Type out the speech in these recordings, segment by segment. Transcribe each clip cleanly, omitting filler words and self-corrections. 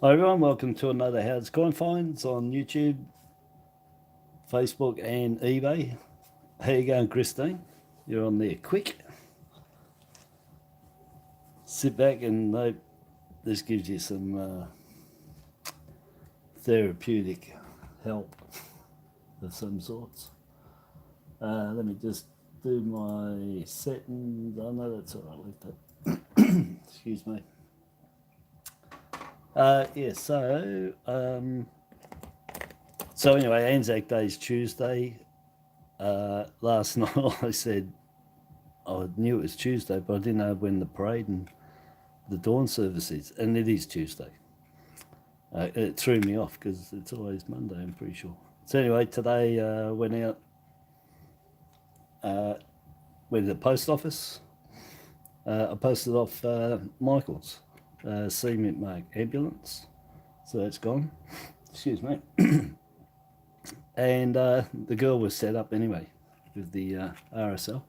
Hi everyone, welcome to another How's Coin Finds on YouTube, Facebook and eBay. How you going, Christine? You're on there quick. Sit back and hope this gives you some therapeutic help of some sorts. Let me just do my settings. Oh no, that's alright, leave that. Excuse me. So anyway, Anzac Day is Tuesday. Last night I said I knew it was Tuesday, but I didn't know when the parade and the dawn service is, and it is Tuesday. It threw me off because it's always Monday, I'm pretty sure. So anyway, today went out, went to the post office. I posted off Michael's cement mark ambulance, so that's gone. Excuse me. And the girl was set up anyway with the RSL,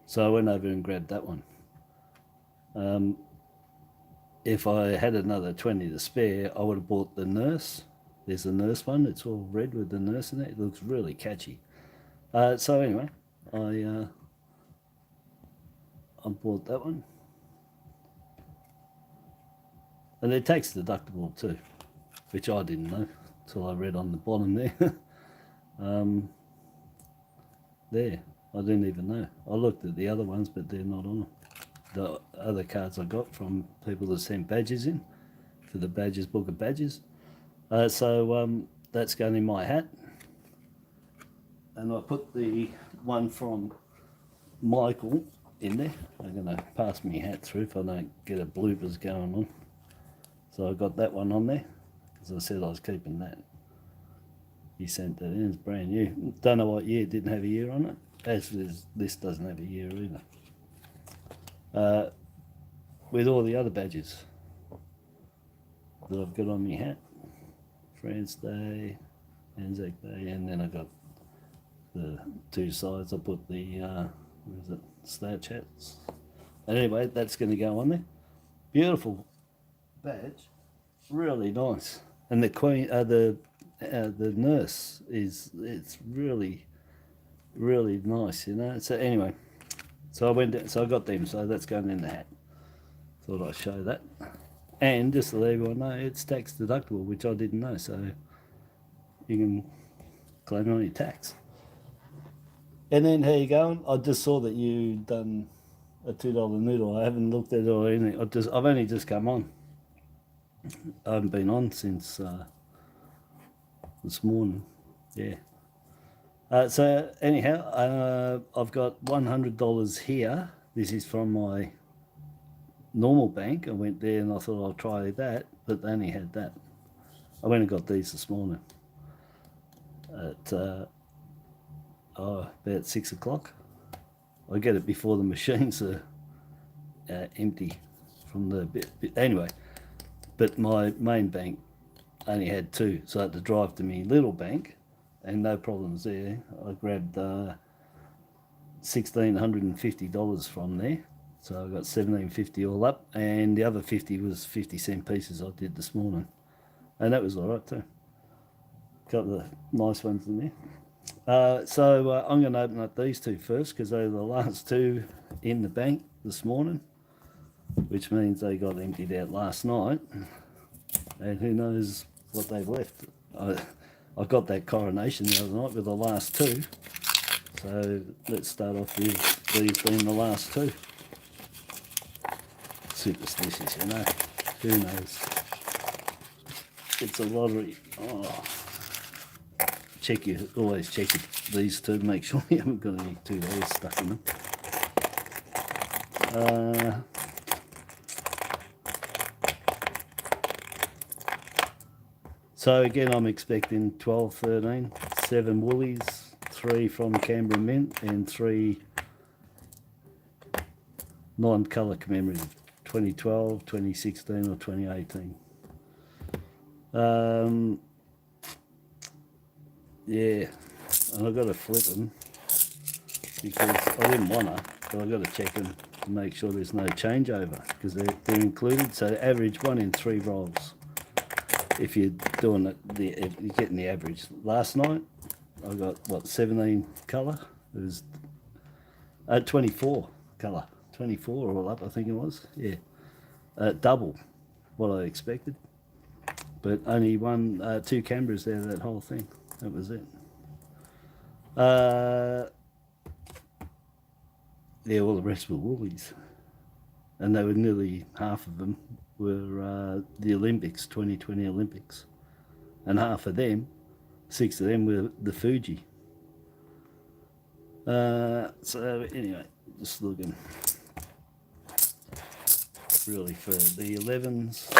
so I went over and grabbed that one. If I had another 20 to spare, I would have bought the nurse. There's the nurse one. It's all red with the nurse in it. It looks really catchy. So anyway, I bought that one. And they're tax deductible too, which I didn't know until I read on the bottom there. There, I didn't even know. I looked at the other ones, but they're not on the other cards I got from people that sent badges in for the badges, book of badges. So that's going in my hat. And I put the one from Michael in there. I'm going to pass my hat through if I don't get a bloopers going on. So I got that one on there, because I said I was keeping that. He sent that in, it's brand new. Don't know what year, it didn't have a year on it. As this doesn't have a year either. With all the other badges that I've got on my hat. France Day, Anzac Day, and then I got the two sides. I put the, where is it, slouch hats. Anyway, that's going to go on there. Beautiful badge, really nice. And the queen, the nurse it's really nice, you know. So anyway, so I went down, so I got them, so that's going in the hat. Thought I'd show that, and just to let everyone know, it's tax deductible, which I didn't know, so you can claim on your tax. And then how you going? I just saw that you done a $2 noodle. I haven't looked at it or anything. I've only just come on. I haven't been on since this morning. Yeah. So anyhow, I've got $100 here. This is from my normal bank. I went there and I thought I'll try that, but they only had that. I went and got these this morning at about 6 o'clock. I get it before the machines are empty from the bit. Anyway, but my main bank only had two, so I had to drive to my little bank, and no problems there. I grabbed $1,650 from there, so I got $1,750 all up, and the other 50 was 50-cent pieces I did this morning, and that was all right too. A couple of nice ones in there. So I'm going to open up these two first, because they were the last two in the bank this morning, which means they got emptied out last night, and who knows what they've left. I got that coronation the other night with the last two, so let's start off with these being the last two. Superstitious, you know, who knows. It's a lottery. Oh. Always check these two, make sure you haven't got any $2 stuck in them. So again, I'm expecting 12, 13, 7 Woolies, 3 from Canberra Mint, and 3 non-colour commemorative, 2012, 2016 or 2018. Yeah, and I've got to flip them because I didn't want to, but I've got to check them to make sure there's no changeover, because they're included. So average 1 in 3 rolls. if you're doing it, if you're getting the average. Last night I got what, 17 colour. It was 24 colour, 24 all up, I think it was. Yeah, double what I expected. But only two cameras there, that whole thing. That was it. Yeah, all the rest were woolies. And they were nearly half of them were the Olympics, 2020 Olympics. And half of them, 6 of them were the Fuji. So anyway, just looking really for the 11s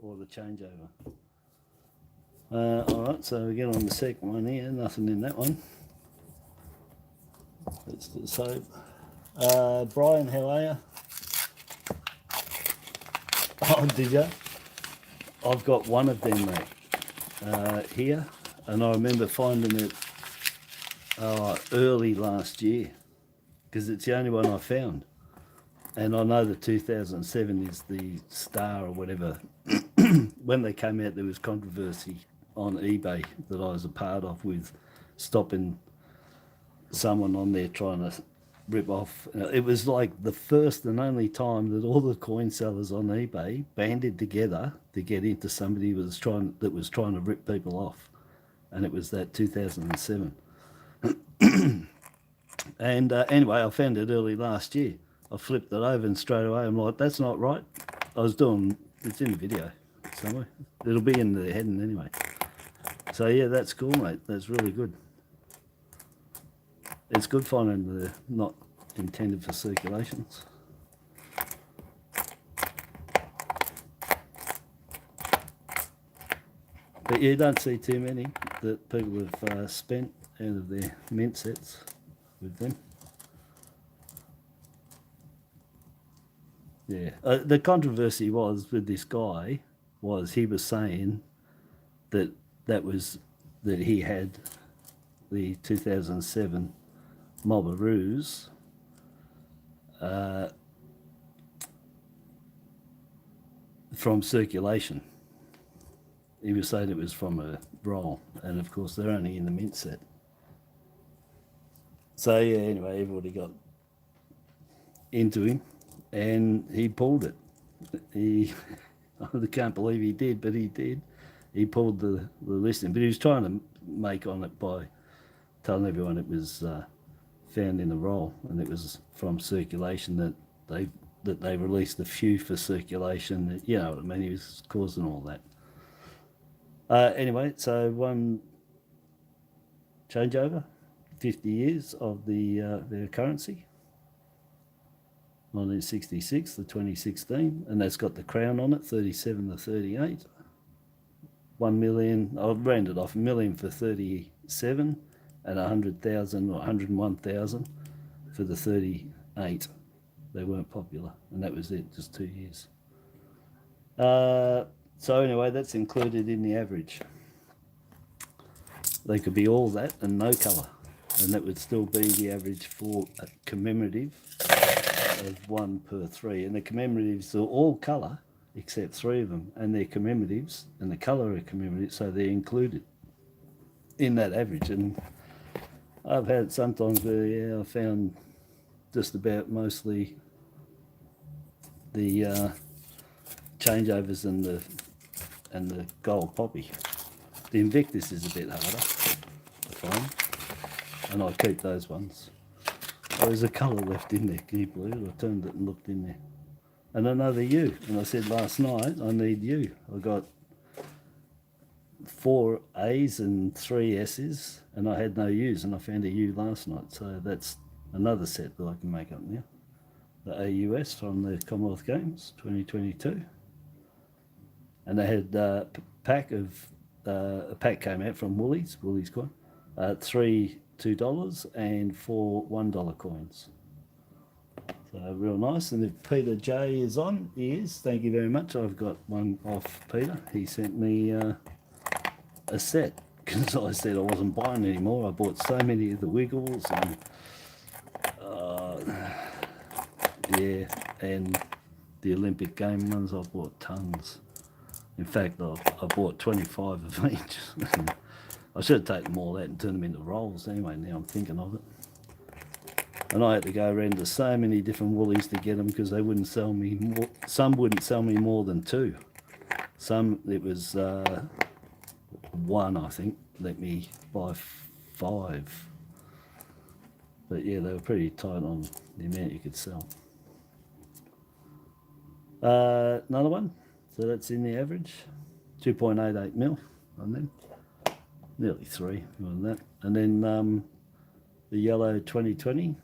or the changeover. Alright, so we get on the second one here, nothing in that one. Let's do so. Brian, how are you? Oh, did you? I've got one of them, mate, here, and I remember finding it early last year because it's the only one I found. And I know the 2007 is the star or whatever. When they came out, there was controversy on eBay that I was a part of with stopping someone on there trying to rip off. It was like the first and only time that all the coin sellers on eBay banded together to get into somebody that was trying to rip people off, and it was that 2007. And anyway, I found it early last year. I flipped it over and straight away I'm like, that's not right. It's in the video somewhere. It'll be in the heading anyway. So yeah, that's cool, mate. That's really good. It's good finding the not intended for circulations. But you don't see too many that people have spent out of their mint sets with them. Yeah, the controversy was with this guy was he was saying that he had the 2007 Mobaroos from circulation. He was saying it was from a roll, and of course they're only in the mint set. So yeah, anyway, everybody got into him and he pulled it. I can't believe he did, but he did. He pulled the listing, but he was trying to make on it by telling everyone it was found in a roll and it was from circulation, that they released a few for circulation. That, you know what I mean? He was causing all that. Anyway, so one changeover, 50 years of their currency, 1966 to 2016, and that's got the crown on it, 37 to 38. 1 million, I've rounded off, $1 million for 37, and 100,000 or 101,000 for the 38. They weren't popular, and that was it, just 2 years. So anyway, that's included in the average. They could be all that and no colour, and that would still be the average for a commemorative of 1 per 3. And the commemoratives are all colour except 3 of them, and they're commemoratives, and the colour are commemoratives, so they're included in that average. And I've had sometimes where, yeah, I found just about mostly the changeovers and the gold poppy. The Invictus is a bit harder to find, and I keep those ones. Oh, there's a colour left in there, can you believe it? I turned it and looked in there. And another U, and I said last night, I need U. I got 4 A's and 3 S's, and I had no U's, and I found a U last night, so that's another set that I can make up now. The AUS from the Commonwealth Games 2022. And they had a pack came out from Woolies coin, 3 $2 and 4 $1 coins. So real nice. And if Peter J is on, he is. Thank you very much. I've got one off Peter. He sent me a set because I said I wasn't buying anymore. I bought so many of the Wiggles and yeah, and the Olympic game ones. I bought tons. In fact, I bought 25 of each. I should have taken them all out and turned them into rolls anyway, now I'm thinking of it. And I had to go around to so many different woolies to get them because they wouldn't sell me more. Some wouldn't sell me more than 2. Some, it was 1, I think, let me buy 5. But yeah, they were pretty tight on the amount you could sell. Another one, so that's in the average, 2.88 mil on them, nearly 3 on that. And then the yellow 2020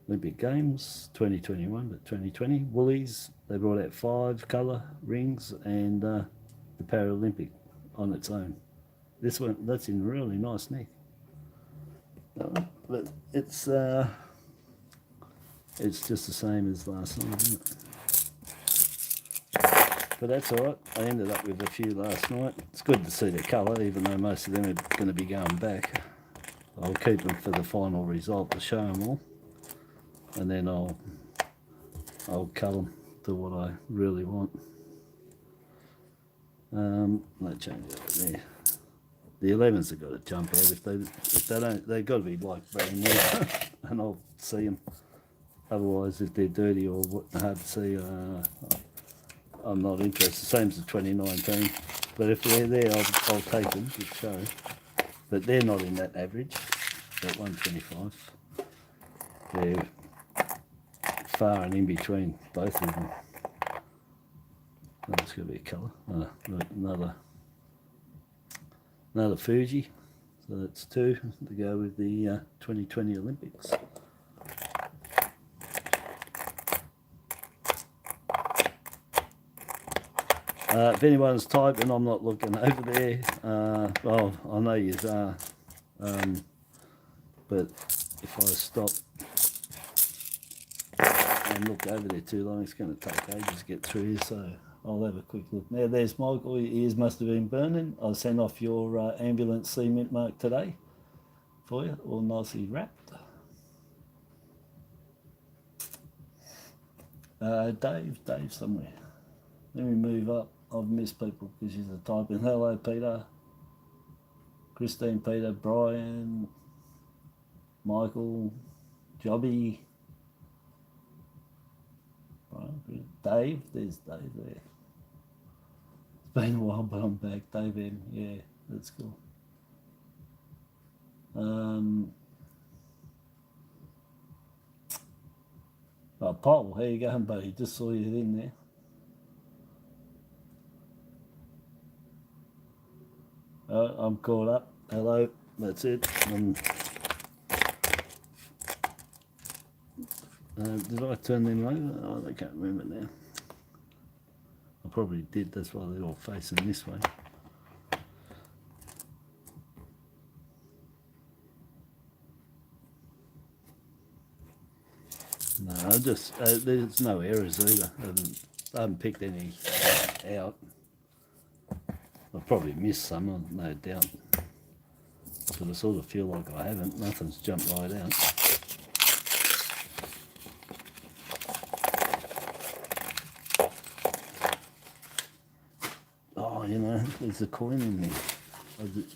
Olympic Games, 2021, but 2020 woolies, they brought out 5 colour rings, and the Paralympic on its own. This one, that's in really nice nick. But it's just the same as last night, isn't it? But that's all right. I ended up with a few last night. It's good to see the colour, even though most of them are going to be going back. I'll keep them for the final result to show them all, and then I'll cut them to what I really want. Let's change it over there. The 11s have got to jump out. If they don't, they've got to be like brand new, and I'll see them. Otherwise, if they're dirty or hard to see, I'm not interested. Same as the 2019. But if they're there, I'll take them to show. But they're not in that average, that 125. They're far and in between both of them. Oh, it's going to be a colour. Another Fuji. So that's 2 to go with the 2020 Olympics. If anyone's typing, I'm not looking over there. Well, I know you are. But if I stop and look over there too long, it's going to take ages to get through here, so I'll have a quick look. Now, there's Michael. Your ears must have been burning. I'll send off your ambulance cement mark today for you, all nicely wrapped. Dave somewhere. Let me move up. I've missed people because she's a typing. Hello, Peter. Christine, Peter, Brian, Michael, Jobby, Dave. There's Dave there. It's been a while, but I'm back. Dave M. Yeah, that's cool. Oh, Paul, how you going, buddy? Just saw you in there. I'm caught up. Hello, that's it. Did I turn them over? Oh, I can't remember now. I probably did. That's why they're all facing this way. No, there's no errors either. I haven't picked any out. I've probably missed some, no doubt. But I sort of feel like I haven't. Nothing's jumped right out. Oh, you know, there's a coin in there.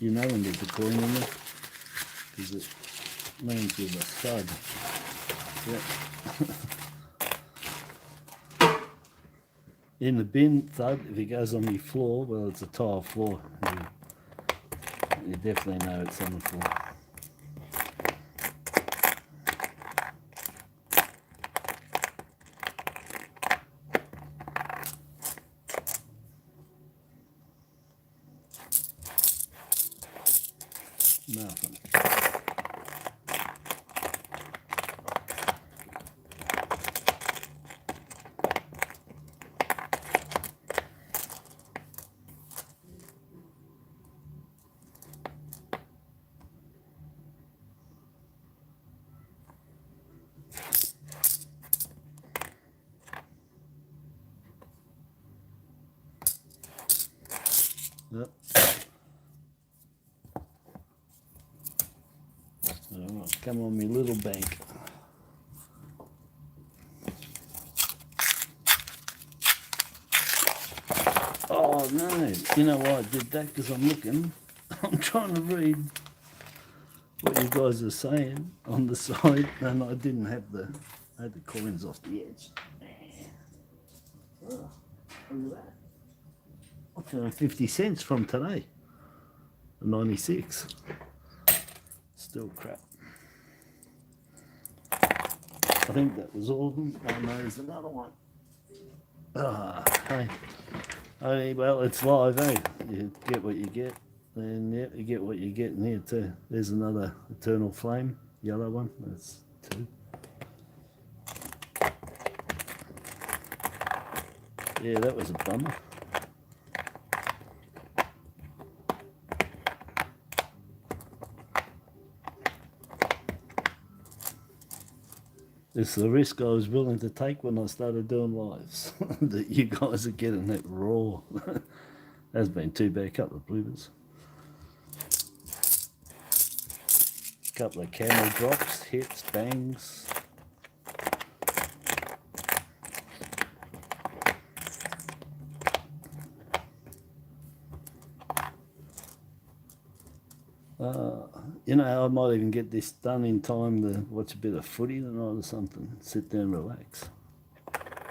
You know when there's a coin in there? Because it means you're a stud. Yep. In the bin, thud, if it goes on your floor, well, it's a tile floor. You definitely know it's on the floor. Nothing. Yep. Alright, come on, me little bank. Oh no, you know why I did that? Because I'm looking, I'm trying to read what you guys are saying on the side, and I didn't have I had the coins off the edge. Oh, look at that. I found 50 cents from today, 96. Still crap. I think that was all of them. Oh no, there's another one. Ah, hey. Hey, well, it's live, eh? You get what you get, and yeah, you get what you get in here too. There's another Eternal Flame, yellow one. That's 2. Yeah, that was a bummer. It's the risk I was willing to take when I started doing lives. That you guys are getting that raw. That's been too bad. A couple of bloopers. A couple of camera drops, hits, bangs. You know, I might even get this done in time to watch a bit of footy tonight or something. Sit down and relax.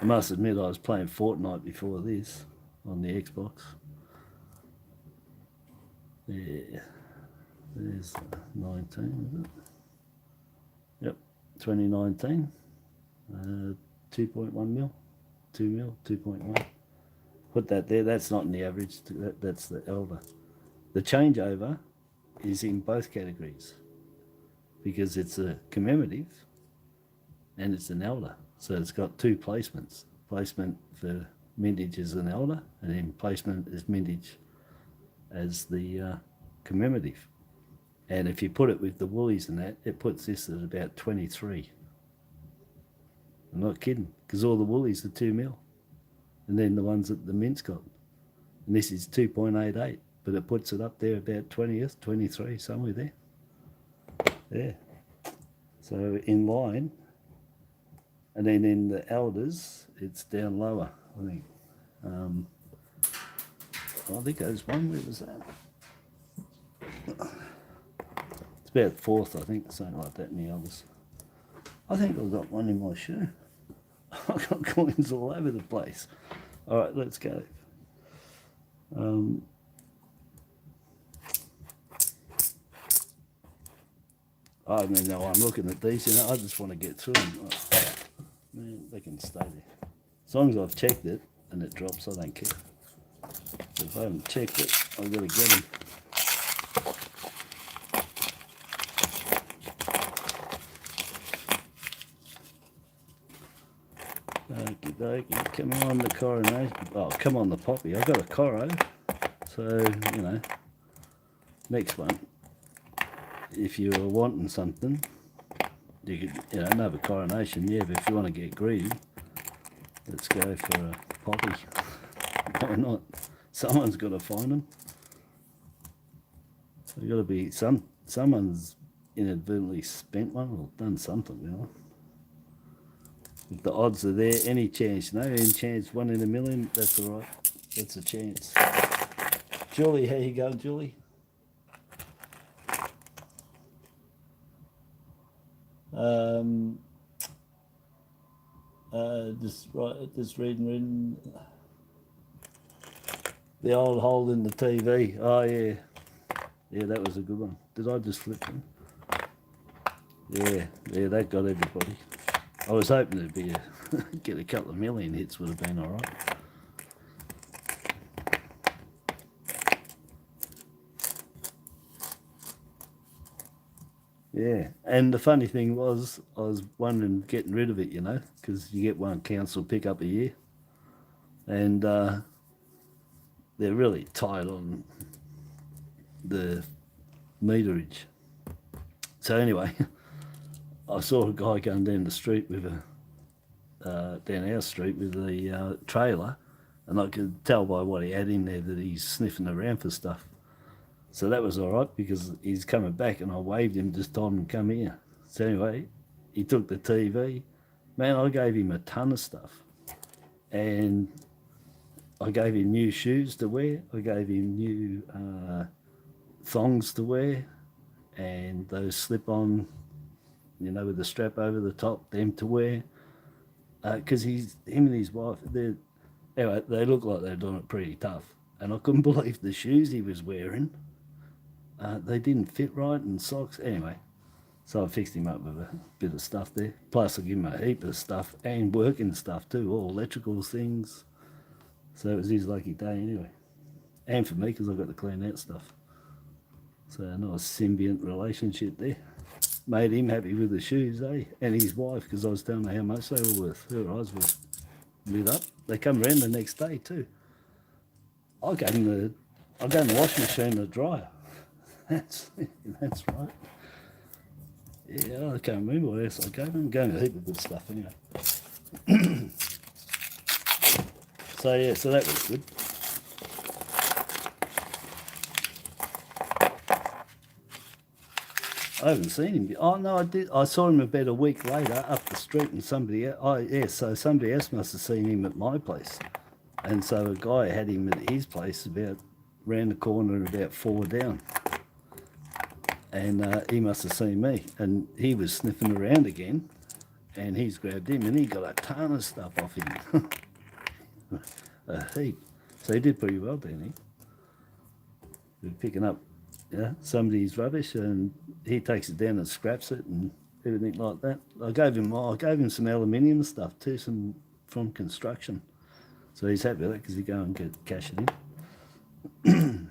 I must admit I was playing Fortnite before this on the Xbox. Yeah, there's 19, is it? Yep, 2019. 2.1 mil, 2 mil, 2.1. Put that there. That's not in the average. That's the elder. The changeover is in both categories because it's a commemorative and it's an elder. So it's got 2 placements. Placement for mintage as an elder and then placement as mintage as the commemorative. And if you put it with the woolies and that, it puts this at about 23. I'm not kidding, because all the woolies are 2 mil. And then the ones that the mint's got. And this is 2.88. But it puts it up there about 20th, 23, somewhere there. Yeah. So in line, and then in the elders, it's down lower, I think. I think there's one, where was that? It's about 4th, I think, something like that in the elders. I think I've got one in my shoe. I've got coins all over the place. All right, let's go. I don't even know why I'm looking at these, you know, I just want to get through them. Oh, man, they can stay there. As long as I've checked it and it drops, I don't care. If I haven't checked it, I've got to get them. Okie dokie, come on the coronation. Oh, come on the poppy. I've got a coro, so, you know, next one. If you were wanting something, you could, you know, another coronation, yeah, but if you want to get greedy, let's go for a poppy. Why not? Someone's got to find them. There's got to be someone's inadvertently spent one or done something, you know. If the odds are there, any chance, no, any chance, 1 in a million, that's all right. It's a chance. Julie, how you going, Julie? Just reading. The old hole in the TV. Oh yeah, yeah, that was a good one. Did I just flip them? Yeah, that got everybody. I was hoping it'd be get a couple of million hits would have been all right. Yeah, and the funny thing was, I was wondering getting rid of it, you know, because you get one council pickup a year, and they're really tight on the meterage. So anyway, I saw a guy going down the street with down our street with a trailer, and I could tell by what he had in there that he's sniffing around for stuff. So that was all right because he's coming back and I waved him, just told him to come here. So anyway, he took the TV. Man, I gave him a ton of stuff. And I gave him new shoes to wear. I gave him new thongs to wear, and those slip-on, you know, with the strap over the top, them to wear. Because him and his wife, anyway, they look like they're doing it pretty tough. And I couldn't believe the shoes he was wearing. They didn't fit right, and socks. Anyway, so I fixed him up with a bit of stuff there. Plus, I give him a heap of stuff and working stuff too, all electrical things. So it was his lucky day anyway. And for me, because I've got to clean out stuff. So a nice symbiont relationship there. Made him happy with the shoes, eh? And his wife, because I was telling her how much they were worth. Her eyes were lit up. They come around the next day too. I gave him the washing machine, the dryer. That's right. Yeah, I can't remember what else I gave him. I gave him a heap of good stuff anyway. So yeah, so that was good. I haven't seen him. Oh no, I did. I saw him about a week later up the street, and somebody else. Oh yeah, so somebody else must have seen him at my place, and so a guy had him at his place about round the corner, about 4 down, and he must have seen me, and he was sniffing around again, and he's grabbed him, and he got a ton of stuff off him, a heap. So he did pretty well, didn't he? He was picking up, yeah, somebody's rubbish, and he takes it down and scraps it and everything like that. I gave him some aluminium stuff too, some from construction. So he's happy with that because he go and get cash it in.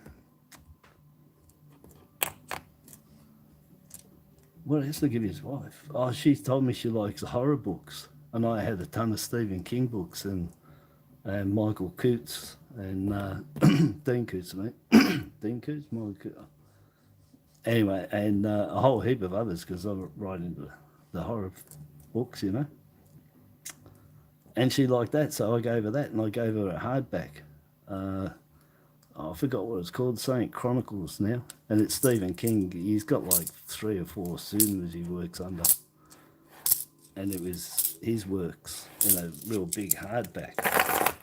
What else to give his wife? Oh, she told me she likes horror books, and I had a ton of Stephen King books and Michael Coots and Dean Coots, mate. Dean Coots, Michael Coots. Anyway, and a whole heap of others because I write into the horror books, you know. And she liked that, so I gave her that, and I gave her a hardback. I forgot what it's called, something Chronicles now, and it's Stephen King. He's got like 3 or 4 pseudonyms he works under, and it was his works in a real big hardback. I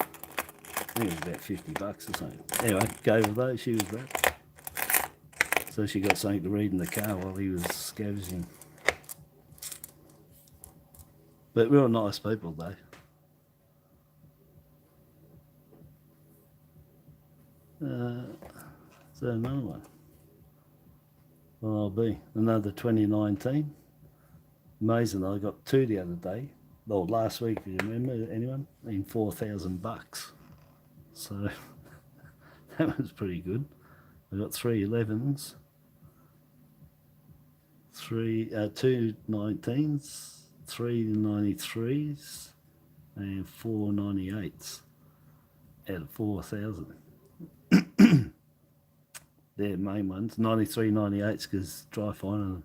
think it was about $50 or something. Anyway, gave her those. She was wrapped. So she got something to read in the car while he was scavenging. But real nice people, though. So another one. Well, I'll be another 2019. Amazing, I got 2 the other day. Well, last week, do you remember anyone? In $4,000. So that was pretty good. I got 3 11s. 2 19s, 3 93s, and 4 98s out of 4,000. They're main ones, 93, 98s, because dry finer,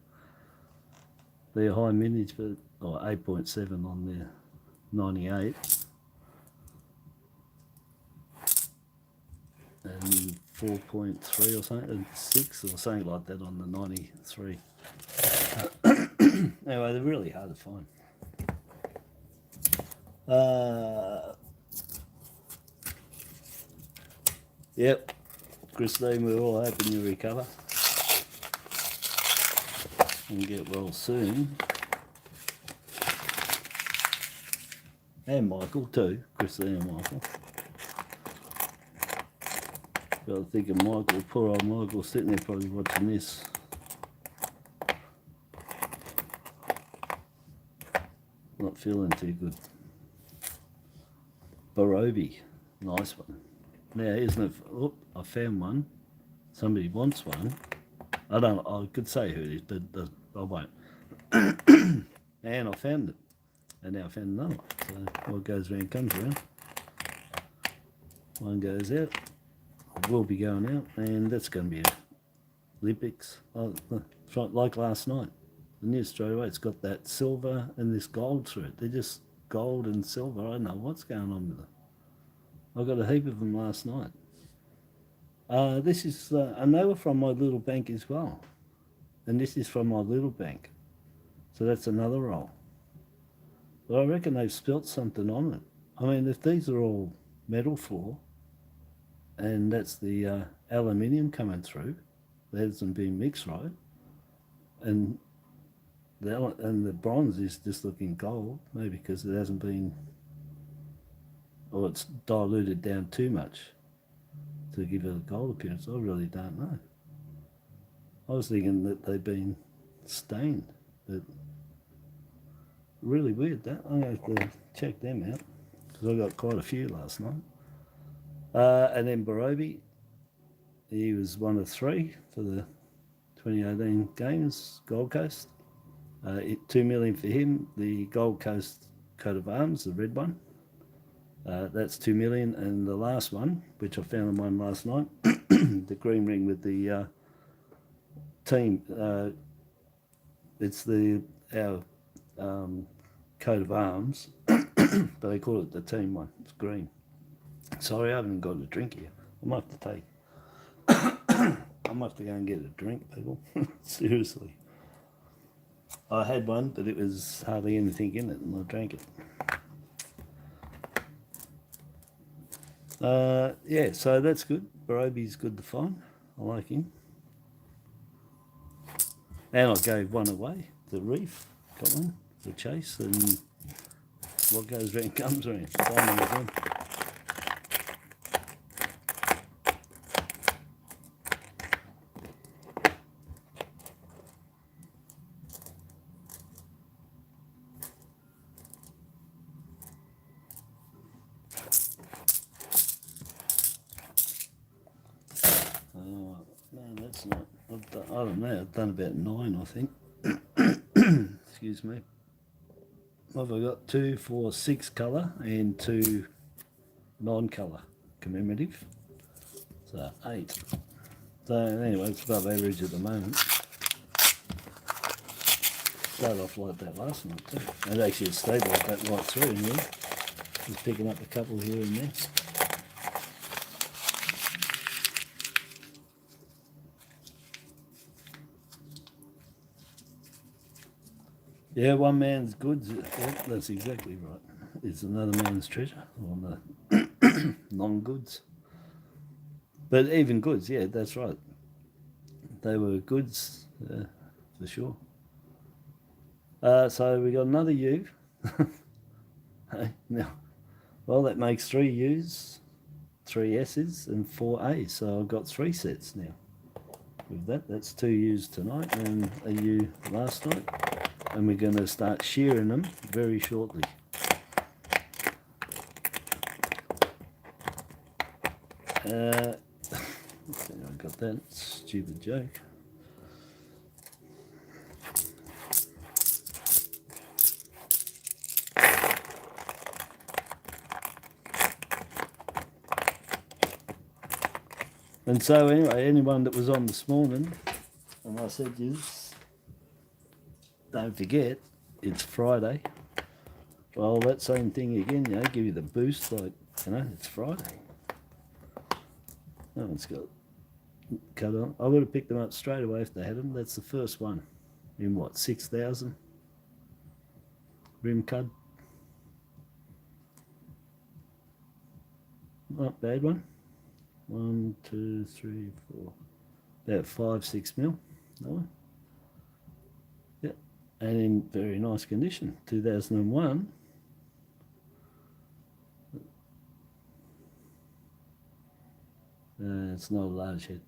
they're high mintage, but 8.7 on their 98, and 4.3 or something, and 6 or something like that on the 93. Anyway, they're really hard to find. Yep, Christine, we're all hoping you recover and get well soon. And Michael too, Christine and Michael. Got to think of Michael, poor old Michael, sitting there probably watching this. Not feeling too good. Barobi, nice one. Now, isn't it? Oh, I found one. Somebody wants one. I could say who it is, but I won't. And I found it. And now I found another one. So what goes around comes around. One goes out. Will be going out, and that's going to be Olympics. Like last night. The news straight away, it's got that silver and this gold through it. They're just gold and silver. I don't know what's going on with them. I got a heap of them last night. This is, and they were from my little bank as well. And this is from my little bank. So that's another roll. But I reckon they've spilt something on it. I mean, if these are all metal floor, and that's the aluminium coming through. That hasn't been mixed right, and the bronze is just looking gold, maybe because it hasn't been, or it's diluted down too much to give it a gold appearance. I really don't know. I was thinking that they'd been stained, but really weird that. I'm going to have to check them out because I got quite a few last night. And then Barobi, he was one of 3 for the 2018 Games, Gold Coast. 2 million for him. The Gold Coast coat of arms, the red one, that's 2 million. And the last one, which I found in one last night, the green ring with the team. It's our coat of arms, but they call it the team one. It's green. Sorry, I haven't got a drink here. I might have to take. I might have to go and get a drink, people. Seriously. I had one, but it was hardly anything in it, and I drank it. Yeah, so that's good. Barobi's good to find. I like him. And I gave one away, the Reef. Got one, the Chase, and what goes around comes around. Diamond again. No, that's not. I don't know. I've done about 9, I think. Excuse me. What have I got? 2, 4, 6 colour and 2 non-colour commemorative. So 8. So anyway, it's above average at the moment. Started off like that last night too. And actually it stayed like that right through in here. Just picking up a couple here and there. Yeah, one man's goods, yeah, that's exactly right. It's another man's treasure, or the non-goods. But even goods, yeah, that's right. They were goods, for sure. So we got another U. Hey, now, well, that makes 3 U's, 3 S's, and 4 A's. So I've got 3 sets now. With that, that's 2 U's tonight and a U last night. And we're going to start shearing them very shortly. I got that stupid joke. And so anyway, anyone that was on this morning, and I said, yes, don't forget, it's Friday. Well, that same thing again, you know, give you the boost, like, you know, it's Friday. No one's got cut on. I would have picked them up straight away if they had them. That's the first one in what, 6,000 rim cud. Not bad one. 1, 2, 3, 4, about 5, 6 mil. That one. Yep, and in very nice condition. 2001. It's not a large head.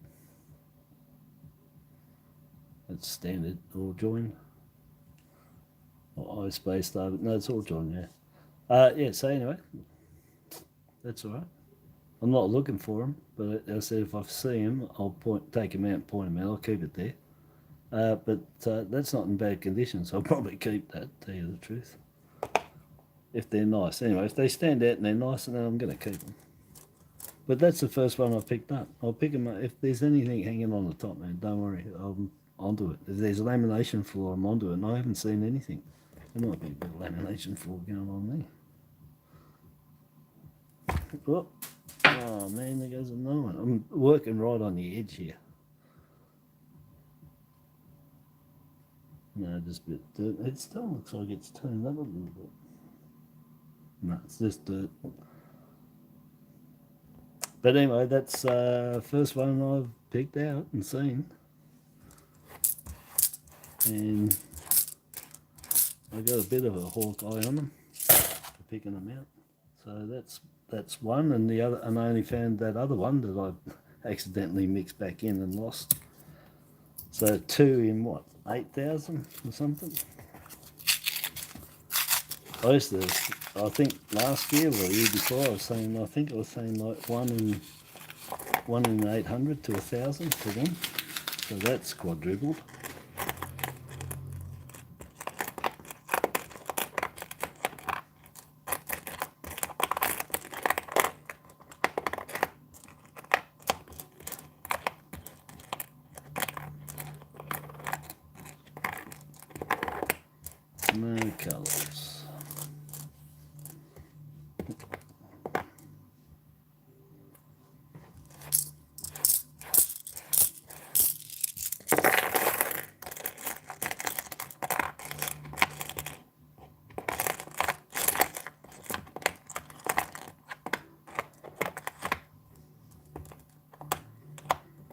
It's standard all join. Or eye space though, but no, it's all join, yeah. Yeah, so anyway, that's all right. I'm not looking for them, but I said if I see them, I'll take them out and point them out. I'll keep it there. But that's not in bad condition, so I'll probably keep that, tell you the truth. If they're nice. Anyway, if they stand out and they're nice, then I'm going to keep them. But that's the first one I picked up. I'll pick them up. If there's anything hanging on the top, man, don't worry. I'm onto it. If there's a lamination floor, I'm onto it. And I haven't seen anything. There might be a bit of lamination floor going on there. Oh, man, there goes another one. I'm working right on the edge here. No, just a bit dirt. It still looks like it's turned up a little bit. No, it's just dirt. But anyway, that's first one I've picked out and seen. And I got a bit of a hawk eye on them for picking them out. So that's one, and the other, and I only found that other one that I accidentally mixed back in and lost. So 2 in what, 8,000 or something? I think last year or the year before I was saying like 1 in 800 to 1,000 for them. So that's quadrupled. No colours.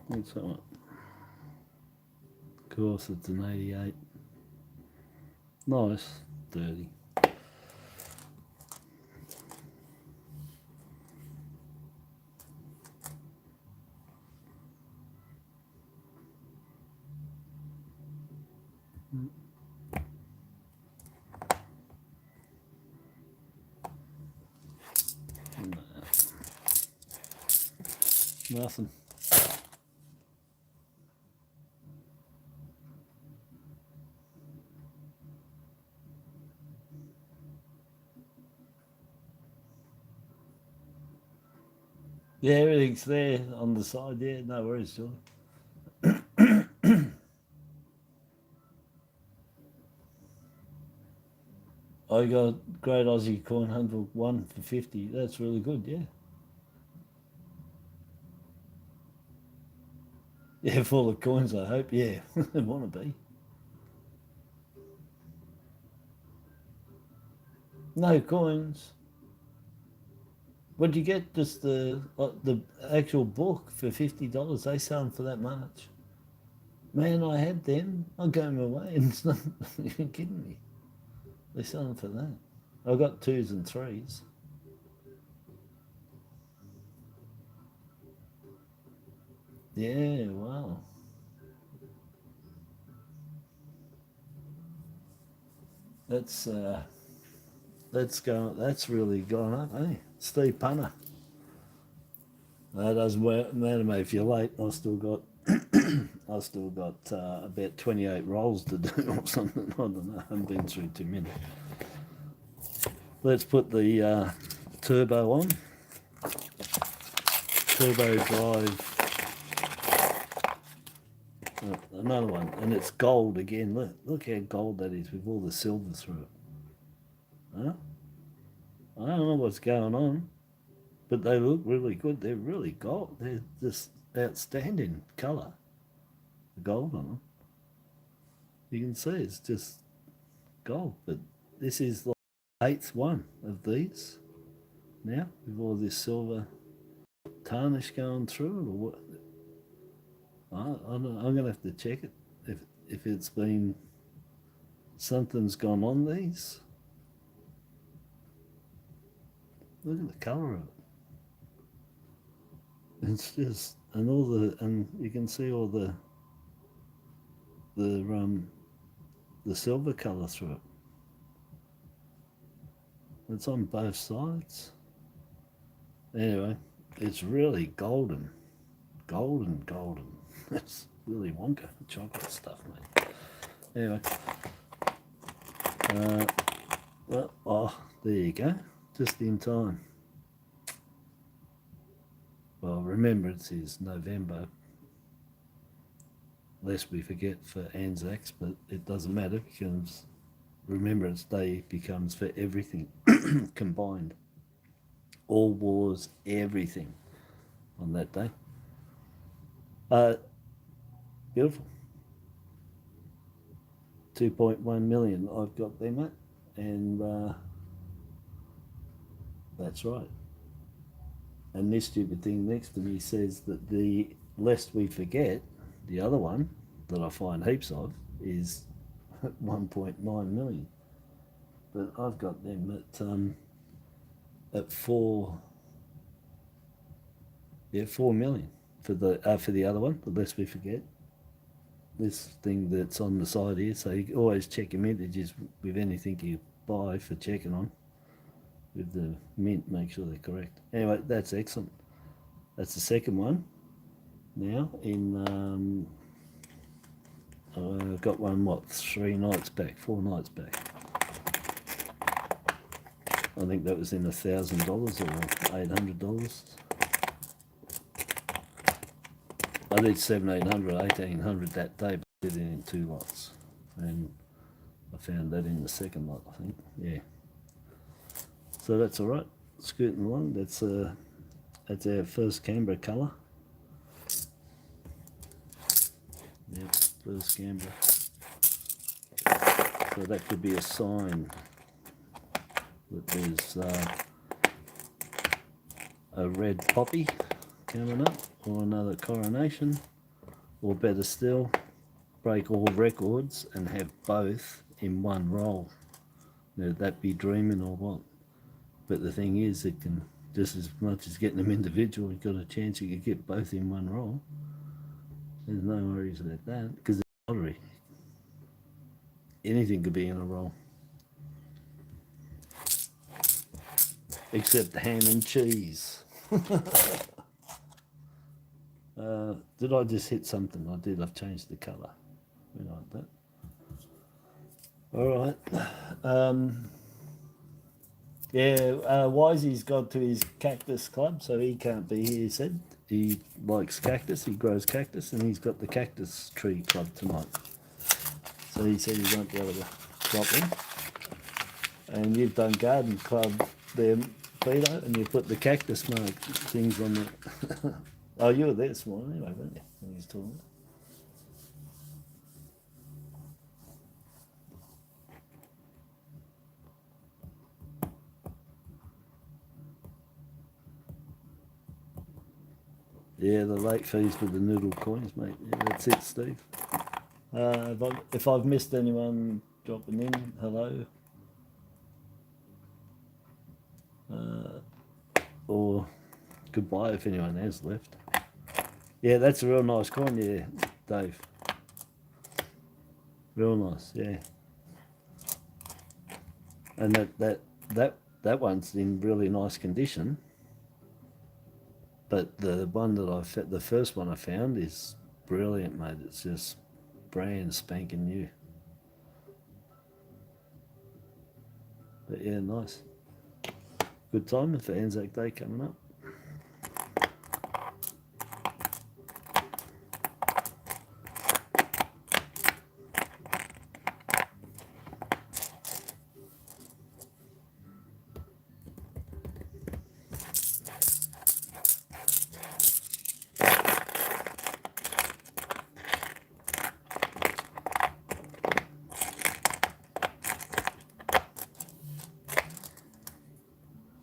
What's that one? Of course, it's an 88. Nice, 30. No. Nothing. Yeah, everything's there on the side. Yeah, no worries, John. I got Great Aussie Coin Hunter 1 for 50. That's really good, yeah. Yeah, full of coins, I hope. Yeah, they want to be. No coins. What'd you get? Just the actual book for $50? They sell them for that much. Man, I had them. I gave them away, and it's not. You're kidding me. They sell them for that. I got 2s and 3s. Yeah, wow. That's really gone up, eh? Steve Punter. That doesn't matter, mate. If you're late, I've still got about 28 rolls to do or something. I don't know. I haven't been through too many. Let's put the turbo on. Turbo drive. Another one, and it's gold again. Look how gold that is with all the silver through it. Huh? I don't know what's going on, but they look really good. They're really gold. They're just outstanding colour. The gold on them. You can see it's just gold, but this is like the 8th one of these now with all this silver tarnish going through it, or what? I'm going to have to check it if it's been something's gone on these. Look at the colour of it. It's just, and you can see all the silver colour through it. It's on both sides. Anyway, it's really golden. Golden. It's really Wonka chocolate stuff, mate. Anyway. There you go. Just in time. Well, Remembrance is November, lest we forget for Anzacs, but it doesn't matter because Remembrance Day becomes for everything combined. All wars, everything on that day. Beautiful. 2.1 million I've got there, mate, and that's right. And this stupid thing next to me says that the lest we forget, the other one that I find heaps of is 1.9 million. But I've got them at 4 million for the other one, the lest we forget. This thing that's on the side here, so you always check your mintages with anything you buy for checking on. With the mint, make sure they're correct. Anyway, that's excellent. That's the second one. Now in I got one 4 nights back. I think that was in $1,000 or $800. I did 1,700, 1,800 that day, but I did it in 2 lots, and I found that in the second lot, I think. Yeah. So that's all right. Scooting along. That's our first Canberra colour. Yep, first Canberra. So that could be a sign that there's a red poppy coming up, or another coronation, or better still, break all records and have both in one roll. Now, that be dreaming or what? But the thing is, it can, just as much as getting them individual, you've got a chance you could get both in one roll. There's no worries about that, because it's lottery. Anything could be in a roll. Except ham and cheese. Did I just hit something? I did. I've changed the colour. We like that. All right. Yeah, Wisey's got to his cactus club, so he can't be here, he said. He likes cactus, he grows cactus, and he's got the cactus tree club tonight. So he said he won't be able to drop in. And you've done garden club there, Peter, and you put the cactus mark things on the... Oh, you were there this morning anyway, weren't you, when he was talking? Yeah, the late fees for the Noodle coins, mate. Yeah, that's it, Steve. If I've missed anyone dropping in, hello. Or goodbye if anyone has left. Yeah, that's a real nice coin, yeah, Dave. Real nice, yeah. And that one's in really nice condition. But the one that the first one I found is brilliant, mate. It's just brand spanking new. But yeah, nice. Good timing for Anzac Day coming up.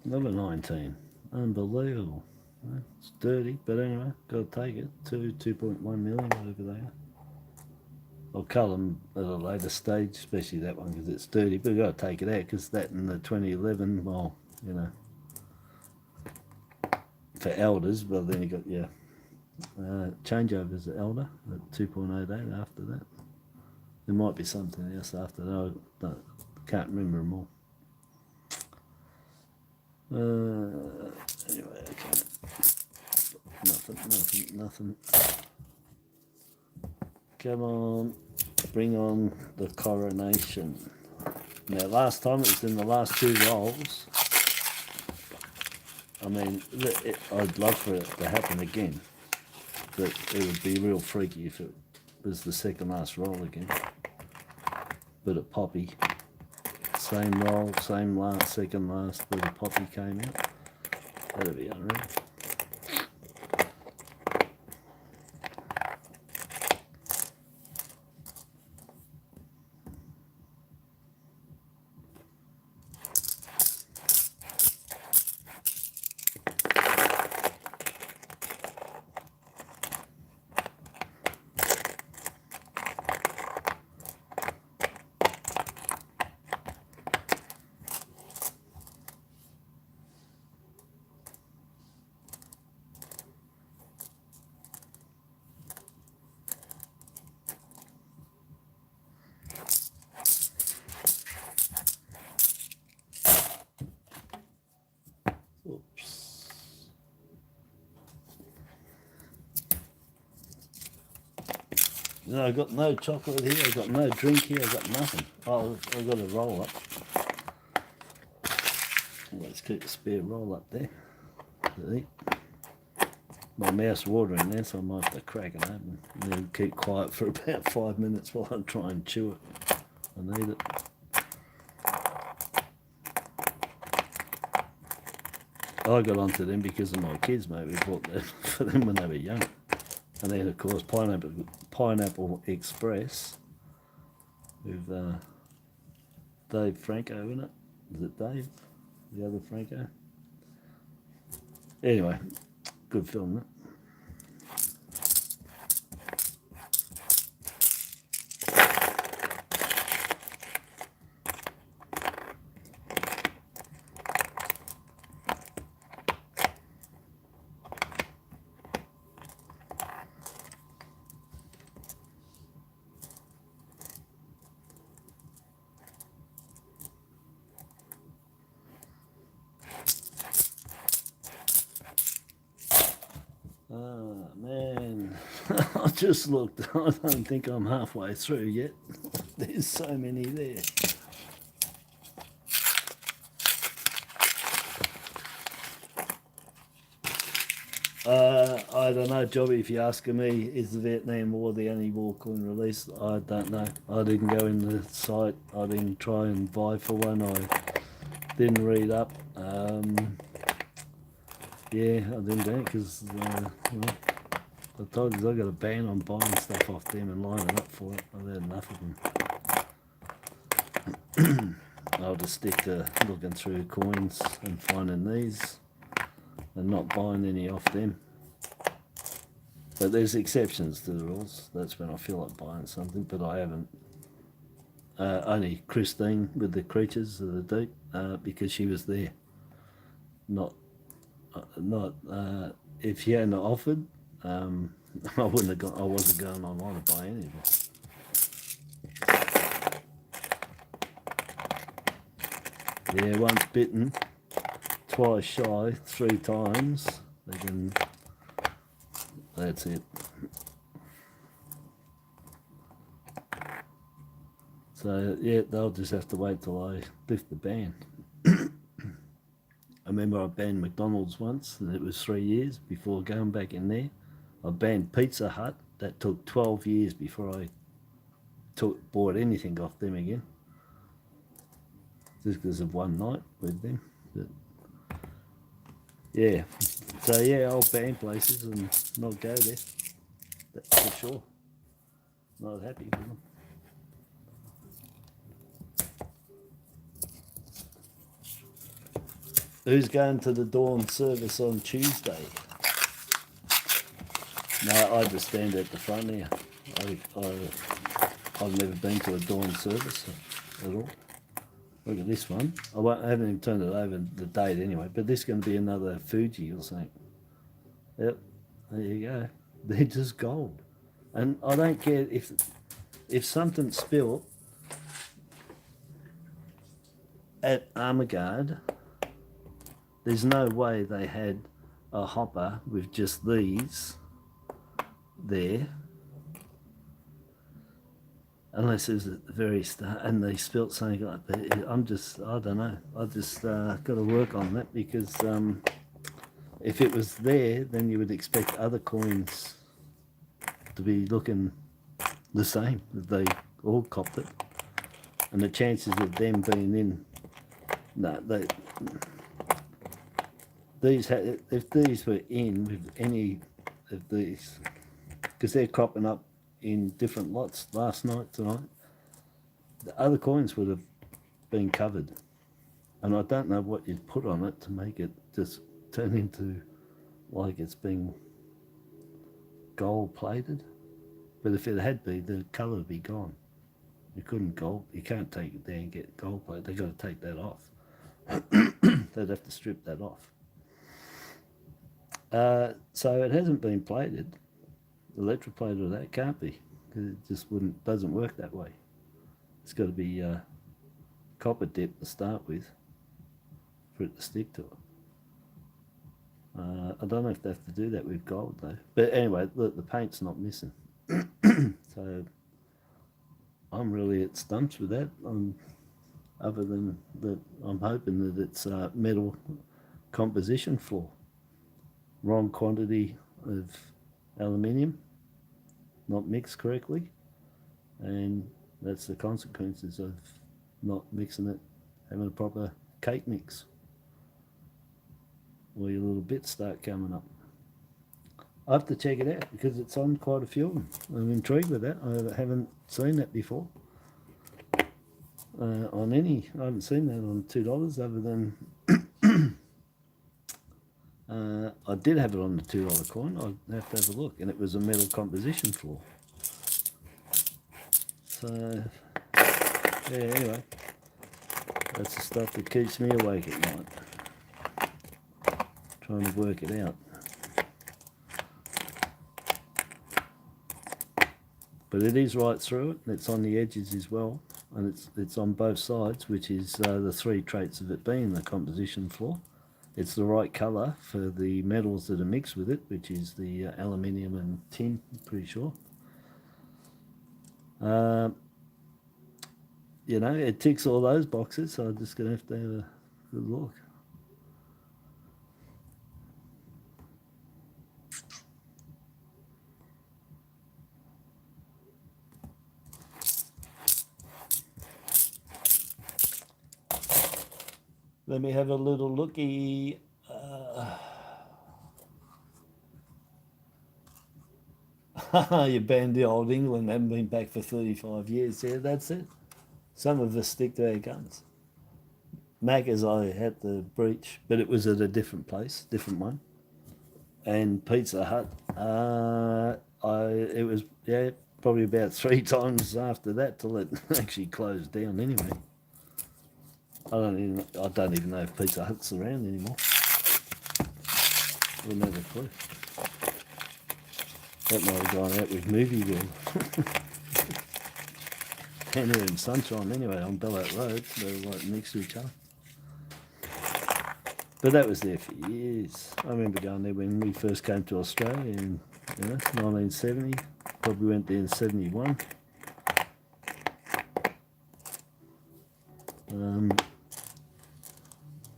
Number 19. Unbelievable. It's dirty, but anyway, got to take it. 2.1 million over there. I'll cull them at a later stage, especially that one because it's dirty, but we've got to take it out because that in the 2011, well, you know, for elders, well, then you got your changeovers at elder at 2.88 after that. There might be something else after that. I can't remember them all. Anyway, okay. Nothing. Come on, bring on the coronation. Now, last time it was in the last 2 rolls. I mean, I'd love for it to happen again, but it would be real freaky if it was the second last roll again. But at Poppy, same roll, same last, second last, where the Poppy came out. That'd be unreal. No, I got no chocolate here, I got no drink here, I got nothing. Oh, I got a roll up. Let's keep a spare roll up there. My mouth's watering there, so I might have to crack it open and then keep quiet for about 5 minutes while I try and chew it. I need it. I got onto them because of my kids, mate. We bought them for them when they were young. And then, of course, Pineapple Express with Dave Franco in it. Is it Dave? The other Franco? Anyway, good film, that. Oh, man. I just looked. I don't think I'm halfway through yet. There's so many there. I don't know, Jobby, if you're asking me, is the Vietnam War the only war coin released? I don't know. I didn't go in the site. I didn't try and buy for one. I didn't read up. Yeah, I didn't do it because I told you I got a ban on buying stuff off them and lining up for it. I've had enough of them. I'll just stick to looking through coins and finding these and not buying any off them. But there's exceptions to the rules. That's when I feel like buying something, but I haven't. Only Christine with the Creatures of the Deep because she was there. Not if she hadn't offered, I wouldn't have gone. I wasn't going online to buy anything. Yeah, once bitten, twice shy, 3 times. They can. That's it. So yeah, they'll just have to wait till I lift the ban. I remember I banned McDonald's once, and it was 3 years before going back in there. I banned Pizza Hut. That took 12 years before I bought anything off them again. Just because of one night with them. But yeah, so yeah, I'll ban places and not go there. That's for sure. Not happy with them. Who's going to the dawn service on Tuesday? No, I just stand at the front here. I've never been to a dawn service at all. Look at this one. I haven't even turned it over the date anyway, but this is going to be another Fuji or something. Yep, there you go. They're just gold. And I don't care if something spilt at Armaguard, there's no way they had a hopper with just these there, unless it was at the very start and they spilt something like that. I don't know. I just got to work on that because if it was there, then you would expect other coins to be looking the same. They all copped it, and the chances of them being in, if these were in with any of these, because they're cropping up in different lots last night, tonight, the other coins would have been covered. And I don't know what you'd put on it to make it just turn into like it's been gold plated. But if it had been, the colour would be gone. You can't take it there and get gold plated. They've got to take that off. They'd have to strip that off. So it hasn't been plated. Electroplated or that can't be, because it just doesn't work that way. It's got to be copper dip to start with for it to stick to it. I don't know if they have to do that with gold though. But anyway, look, the paint's not missing. So So I'm really at stumps with that. Other than that, I'm hoping that it's metal composition floor. Wrong quantity of aluminium, not mixed correctly, and that's the consequences of not mixing it, having a proper cake mix, or your little bits start coming up. I have to check it out because it's on quite a few of them. I'm intrigued with that. I haven't seen that before on any. I haven't seen that on $2 other than I did have it on the $2 coin. I'd have to have a look, and it was a metal composition floor. So yeah, anyway, that's the stuff that keeps me awake at night, trying to work it out. But it is right through it, and it's on the edges as well, and it's on both sides, which is the three traits of it being the composition floor. It's the right colour for the metals that are mixed with it, which is the aluminium and tin, I'm pretty sure. You know, it ticks all those boxes, so I'm just going to have a good look. Let me have a little looky. You banned the old England, haven't been back for 35 years. Yeah, that's it. Some of us stick to our guns. Macca's I had to breach, but it was at a different place, different one. And Pizza Hut, it was, yeah, probably about 3 times after that till it actually closed down anyway. I don't even know if Pizza Hut's around anymore. Wouldn't have a clue. That might have gone out with Movie World. And they're in Sunshine anyway, on Bellout Road. They're right next to each other. But that was there for years. I remember going there when we first came to Australia in 1970. Probably went there in 71.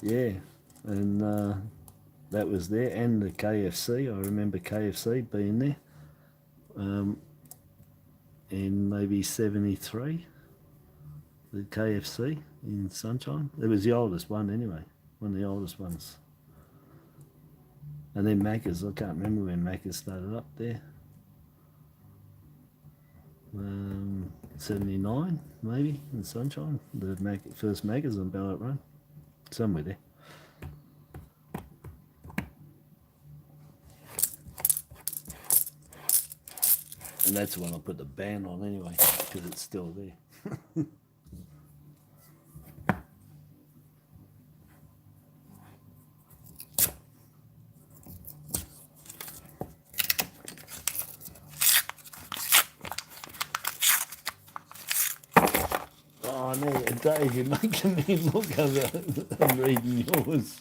Yeah, and that was there, and the KFC. I remember KFC being there in maybe 73. The KFC in Sunshine. It was the oldest one anyway, one of the oldest ones. And then Macca's, I can't remember when Macca's started up there. 79 maybe in Sunshine. The first Macca's on Ballarat Road. Somewhere there. And that's when I put the ban on anyway, because it's still there. Oh no, Dave, you're making me look over and reading yours.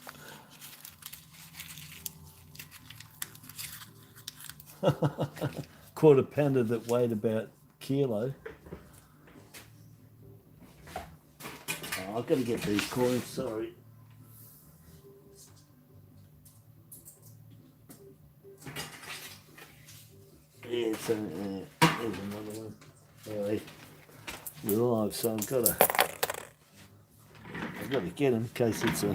Quarter pounder that weighed about a kilo. Oh, I've got to get these coins, sorry. Yeah, so there's another one. Alright, we're live, so I've got to get them in case it's a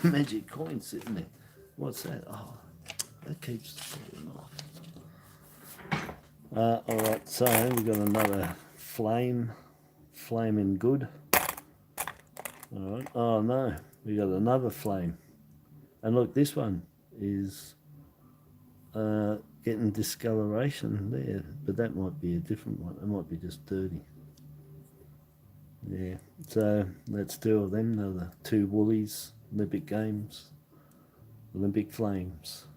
magic coin sitting there. What's that? Oh, that keeps falling off. Alright, so we've got another flaming good. Alright, oh no, we got another flame. And look, this one is getting discoloration there, but that might be a different one. It might be just dirty. Yeah, so that's 2 of them. They're the 2 Woolies Olympic Games, Olympic Flames.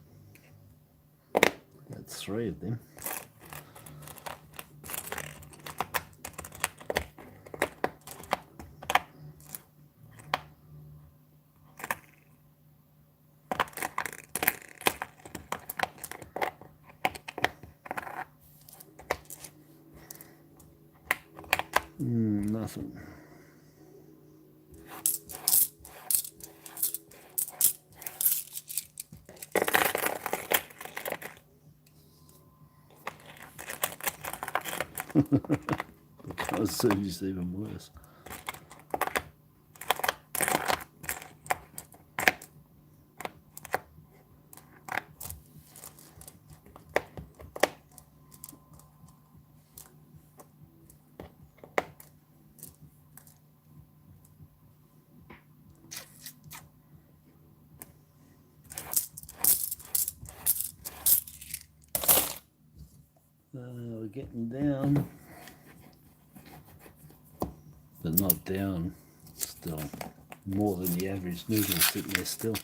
That's 3 of them. nothing. The colour is even worse. We're getting down, but not down, still more than the average noodle sitting there still.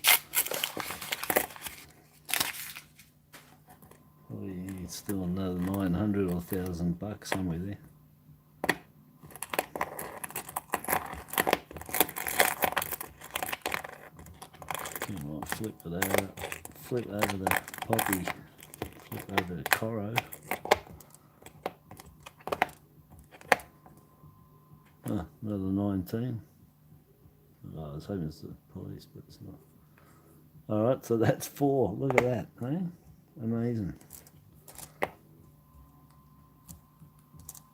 Probably still another 900 or 1,000 bucks somewhere there. Come on, flip it over, flip over the poppy, flip over the Coro. Oh, another 19. Oh, I was hoping it's the police, but it's not. Alright, so that's 4. Look at that, eh? Amazing.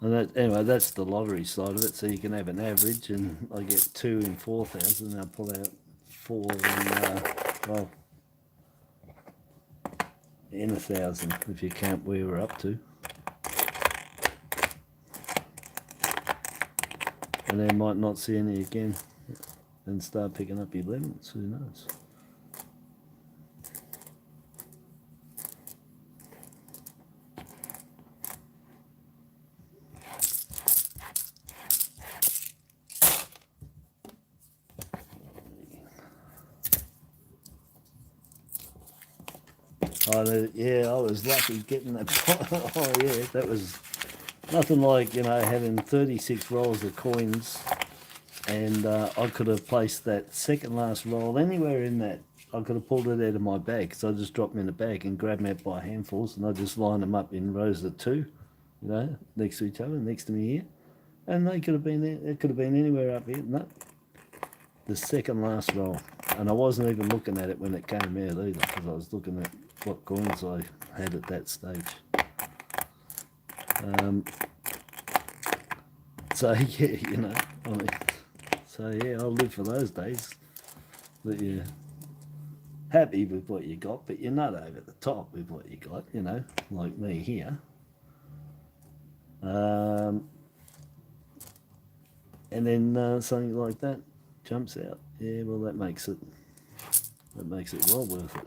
And that, anyway, that's the lottery side of it, so you can have an average, and I get 2 in 4,000, and I'll pull out 4 in, well, in 1,000, if you count where we're up to. And then might not see any again and start picking up 11s, who knows. Oh, yeah, I was lucky getting that. Oh yeah, that was nothing like, you know, having 36 rolls of coins, and I could have placed that second last roll anywhere in that. I could have pulled it out of my bag, so I just dropped them in the bag and grabbed them out by handfuls, and I just lined them up in rows of 2, you know, next to each other, next to me here, and they could have been, it could have been anywhere up here. No, the second last roll, and I wasn't even looking at it when it came out either, because I was looking at what coins I had at that stage. So yeah, you know, I mean, so yeah, I'll live for those days that you're happy with what you got, but you're not over the top with what you got, you know, like me here. And then something like that jumps out. Yeah, well, that makes it well worth it.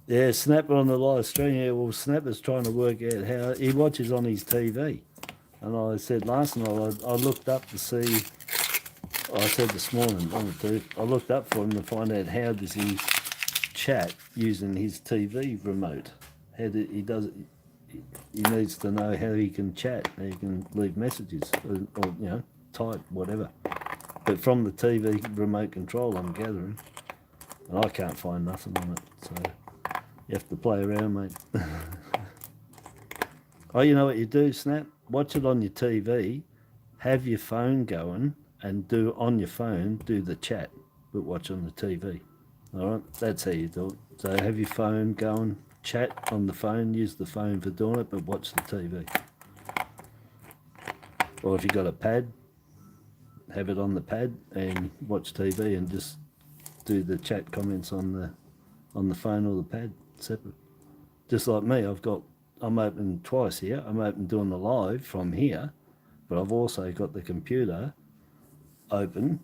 Yeah, Snapper on the live stream. Yeah, well, Snapper's trying to work out how he watches on his TV. And I said last night, I looked up to see, I said this morning, I looked up for him to find out how does he chat using his TV remote. How do, he does it, he needs to know how he can chat, how he can leave messages, or you know, type, whatever. But from the TV remote control, I'm gathering, and I can't find nothing on it, so you have to play around, mate. Oh, you know what you do, Snap? Watch it on your TV, have your phone going, and do on your phone, do the chat, but watch on the TV. All right, that's how you do it. So have your phone going, chat on the phone, use the phone for doing it, but watch the TV. Or if you've got a pad, have it on the pad and watch TV and just do the chat comments on the phone or the pad separate. Just like me, I'm open twice here. I'm open doing the live from here, but I've also got the computer open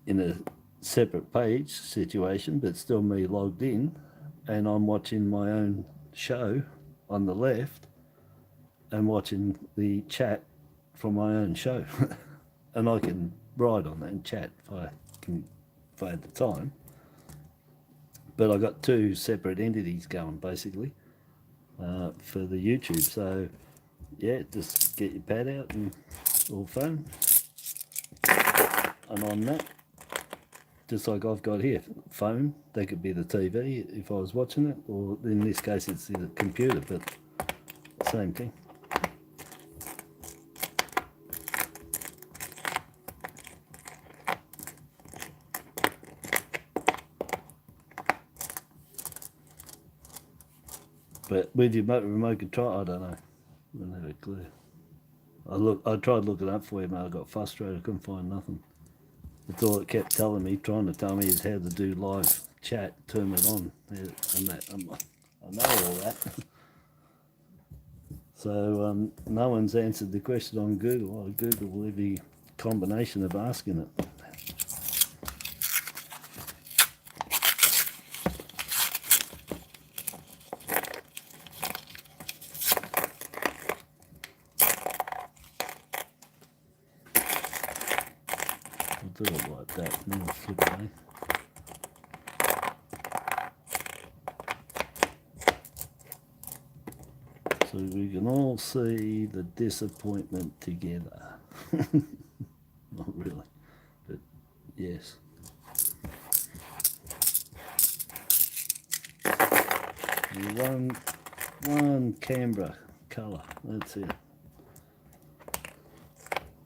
in a separate page situation, but still me logged in, and I'm watching my own show on the left and watching the chat from my own show. And I can write on that and chat if I had the time. But I got two separate entities going basically for the YouTube. So yeah, just get your pad out and or phone, and on that, just like I've got here, phone, that could be the TV if I was watching it, or in this case it's the computer, but same thing. But with your remote control, I don't know. I don't have a clue. I tried looking up for you, mate. I got frustrated. I couldn't find nothing. That's all it kept telling me, trying to tell me is how to do live chat, turn it on, and that. I know all that. So no one's answered the question on Google. I Google every combination of asking it. I'll do it like that, and then I'll flip away. So we can all see the disappointment together. Not really, but yes. One Canberra colour, that's it.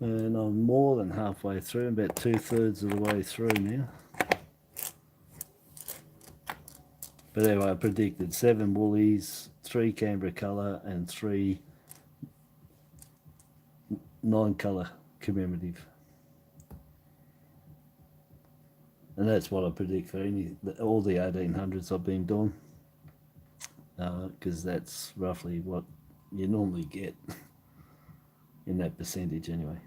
And I'm more than halfway through, about 2/3 of the way through now. But anyway, I predicted 7 woolies, 3 Canberra colour, and 3 9-colour commemorative. And that's what I predict for all the 1800s I've been doing, because that's roughly what you normally get in that percentage anyway.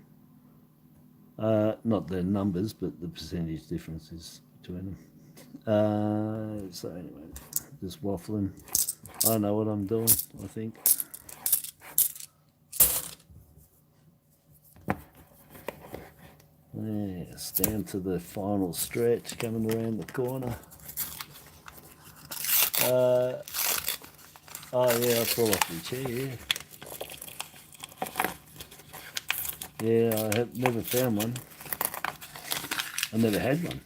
Not the numbers, but the percentage differences between them. So anyway, just waffling. I don't know what I'm doing, I think. Yes, down to the final stretch, coming around the corner. Oh yeah, I fall off the chair, yeah. I have never found one. I never had one.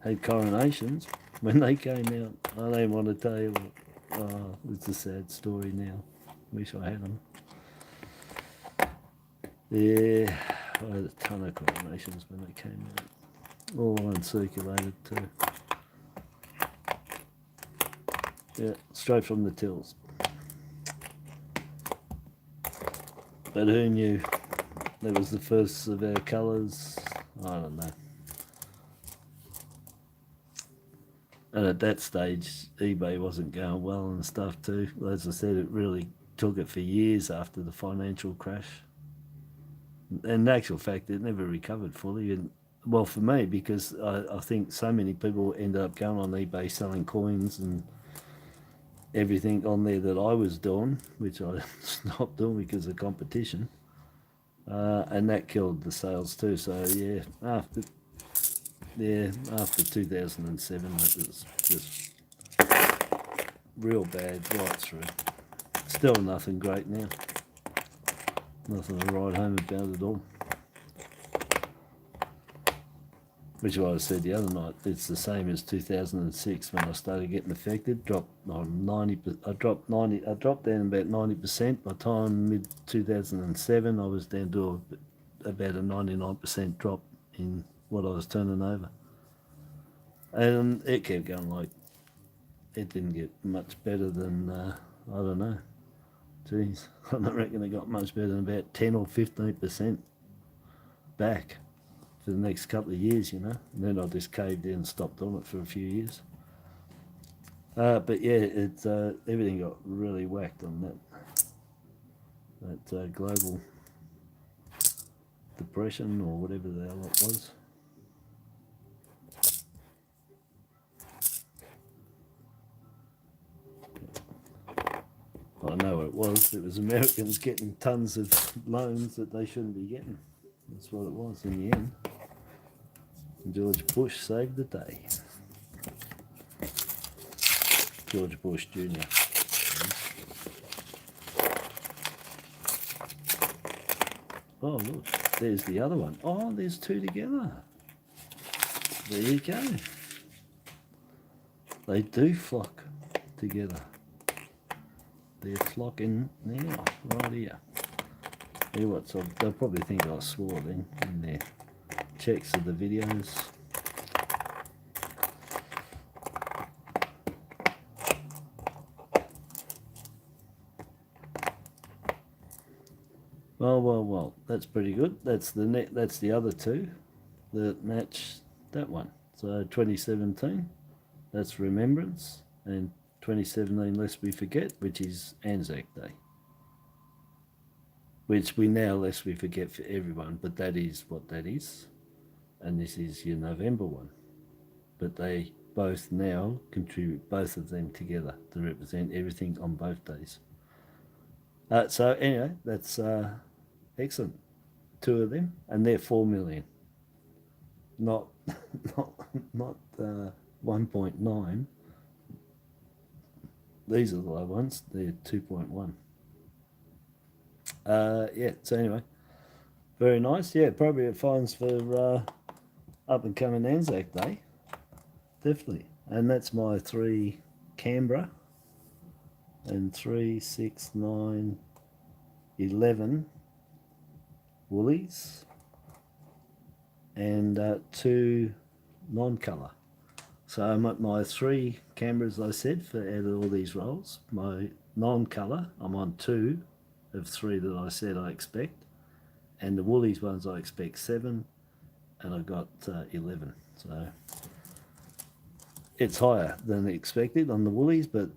Had coronations when they came out. I don't want to tell you what. Oh, it's a sad story now. Wish I had them. Yeah, I had a ton of coronations when they came out. All uncirculated too. Yeah, straight from the tills. But who knew? That was the first of our colours. I don't know. And at that stage, eBay wasn't going well and stuff too. As I said, it really took it for years after the financial crash. And in actual fact, it never recovered fully. And well, for me, because I think so many people ended up going on eBay selling coins and everything on there that I was doing, which I stopped doing because of competition. And that killed the sales too. So yeah, after 2007, it was just real bad right through. Still nothing great now. Nothing to write home about at all. Which is what I said the other night. It's the same as 2006 when I started getting affected. I dropped down about 90%. By the time mid 2007, I was down to about a 99% drop in what I was turning over. And it kept going like, it didn't get much better than, I don't know. Geez, I don't reckon it got much better than about 10 or 15% back for the next couple of years, you know. And then I just caved in and stopped on it for a few years. But yeah, it's everything got really whacked on that global depression or whatever the hell it was. was. It was Americans getting tons of loans that they shouldn't be getting. That's what it was in the end. And George Bush saved the day. George Bush Jr. Oh look, there's the other one. Oh, there's two together. There you go. They do flock together. They're flocking now, right here. Hear what? So they'll probably think I swore then in their checks of the videos. Well, that's pretty good. That's the net. That's the other two that match that one. So 2017, that's Remembrance, and 2017, Lest We Forget, which is Anzac Day. Which we now, lest we forget for everyone, but that is what that is. And this is your November one. But they both now contribute, both of them together, to represent everything on both days. So anyway, that's excellent. Two of them, and they're 4 million. Not 1.9. These are the low ones. They're 2.1. Yeah, so anyway, very nice. Yeah, appropriate finds for up and coming Anzac Day. Definitely. And that's my 3 Canberra and 3, 6, 9, 11 woolies and 2 non-colour. So my 3 Canberras, I said, for out of all these rolls, my non-colour, I'm on 2 of 3 that I said I expect, and the woolies ones I expect 7, and I got 11. So it's higher than expected on the woolies, but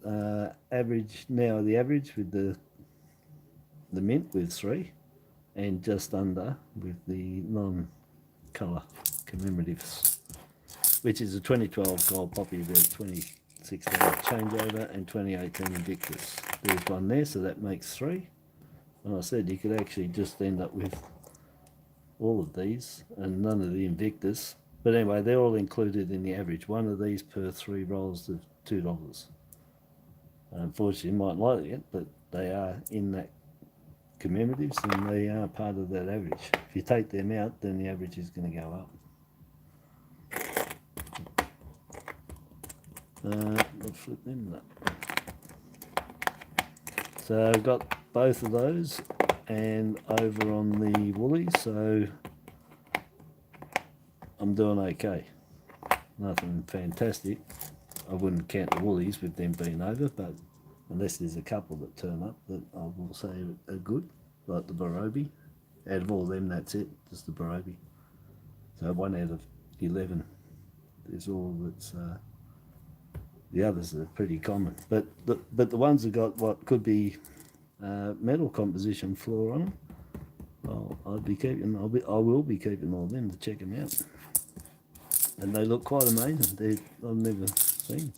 average now, the average with the mint with 3, and just under with the non-colour commemoratives, which is a 2012 Gold Poppy with 2016 Changeover and 2018 Invictus. There's one there, so that makes 3. And I said you could actually just end up with all of these and none of the Invictus. But anyway, they're all included in the average. One of these per 3 rolls of $2. Unfortunately, you might like it, but they are in that commemoratives and they are part of that average. If you take them out, then the average is going to go up. Let's flip them up. So I've got both of those and over on the woolies, so I'm doing okay. Nothing fantastic. I wouldn't count the woolies with them being over, but unless there's a couple that turn up that I will say are good, like the Barobi. Out of all of them, that's it, just the Barobi. So 1 out of 11 is all that's... the others are pretty common, but the ones that got what could be metal composition floor on them, well, I will be keeping all of them to check them out, and they look quite amazing. I've never seen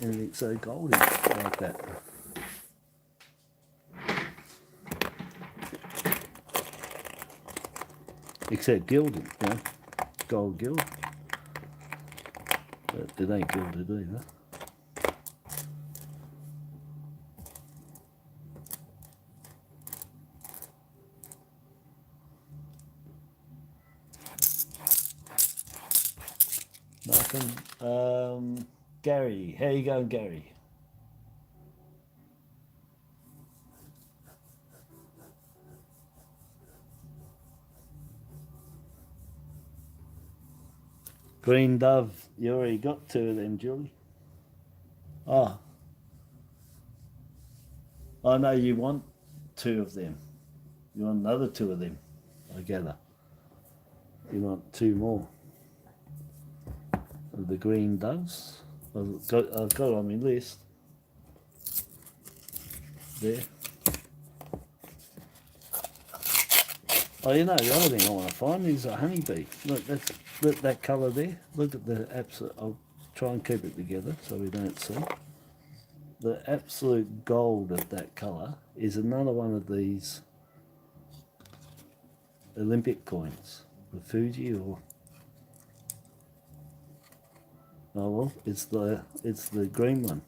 anything so goldy like that. Except gilded, you know, gold gild. But it ain't gilded either. Nothing. Gary, how you going, Gary? Green Dove, you already got 2 of them, Julie. Oh. I know you want 2 of them. You want another 2 of them, I gather. You want 2 more of the Green Doves. I've got it on my list. There. Oh, you know, the other thing I want to find is a honeybee. Look, that colour there. Look at the absolute. I'll try and keep it together so we don't see. the absolute gold of that colour is another one of these Olympic coins, the Fuji or oh well, it's the green one,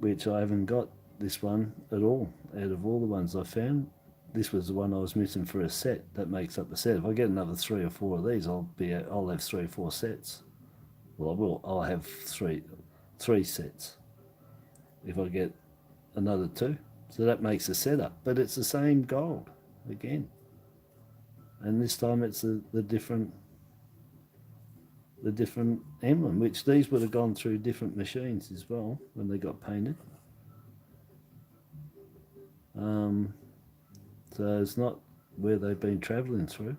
which I haven't got this one at all. Out of all the ones I found, this was the one I was missing for a set that makes up the set. If I get another 3 or 4 of these, I'll have 3 or 4 sets. Well, I will. I'll have three sets if I get another 2. So that makes a setup, but it's the same gold again, and this time it's the different emblem, which these would have gone through different machines as well when they got painted. So it's not where they've been travelling through.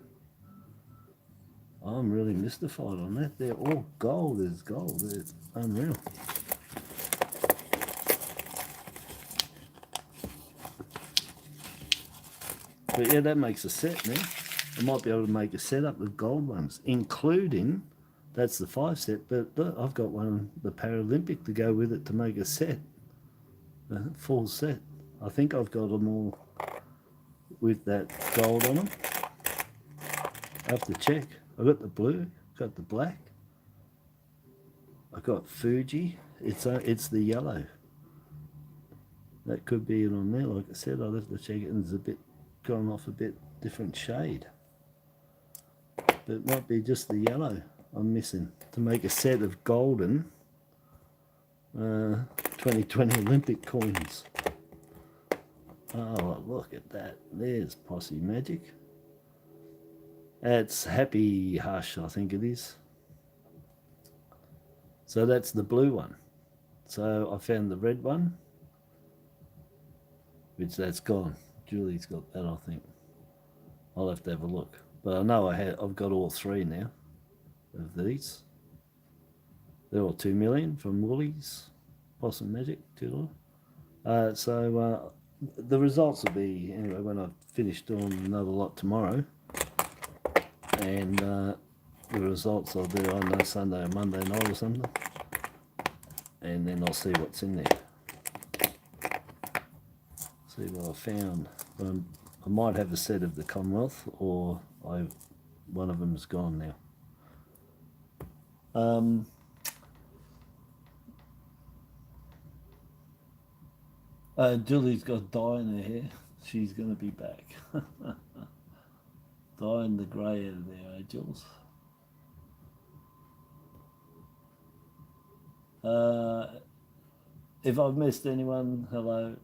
I'm really mystified on that. They're all gold as gold. It's unreal. But yeah, that makes a set now. I might be able to make a setup with gold ones, including, that's the 5 set, but look, I've got one, the Paralympic, to go with it to make a set, a full set. I think I've got them all with that gold on them. I have to check. I've got the blue, got the black. I've got Fuji. It's the yellow. That could be it on there. Like I said, I'll have to check it, and it's a bit gone off a bit different shade. But it might be just the yellow I'm missing to make a set of golden 2020 Olympic coins. Oh, look at that. There's Posse Magic. It's Happy Hush, I think it is. So that's the blue one. So I found the red one, which that's gone. Julie's got that, I think. I'll have to have a look. But I know I've got all 3 now of these. They're all 2 million from Woolies, Possum Magic, $2. So the results will be, anyway, when I've finished doing another lot tomorrow. And the results I'll do on Sunday or Monday night or something. And then I'll see what's in there. See what I found. I might have a set of the Commonwealth, or one of them's gone now. Julie's got dye in her hair. She's going to be back. Dyeing the grey out of there, Jules? If I've missed anyone, hello.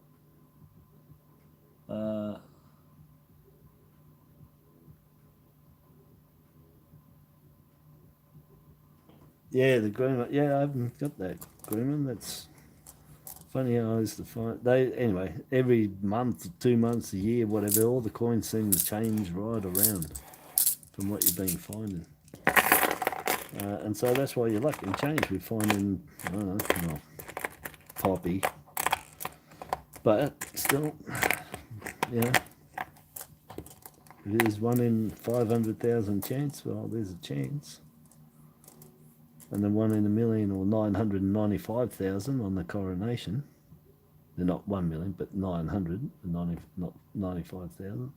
Yeah, the green one. Yeah, I haven't got that green one. That's funny how I used to find. Anyway, every month, 2 months, a year, whatever, all the coins seem to change right around from what you've been finding. And so that's why you're lucky and change. We're finding, I don't know, poppy. But still, yeah, if there's 1 in 500,000 chance, well, there's a chance. And then 1 in a million, or 995,000 on the coronation. They're not 1 million, but 995,000.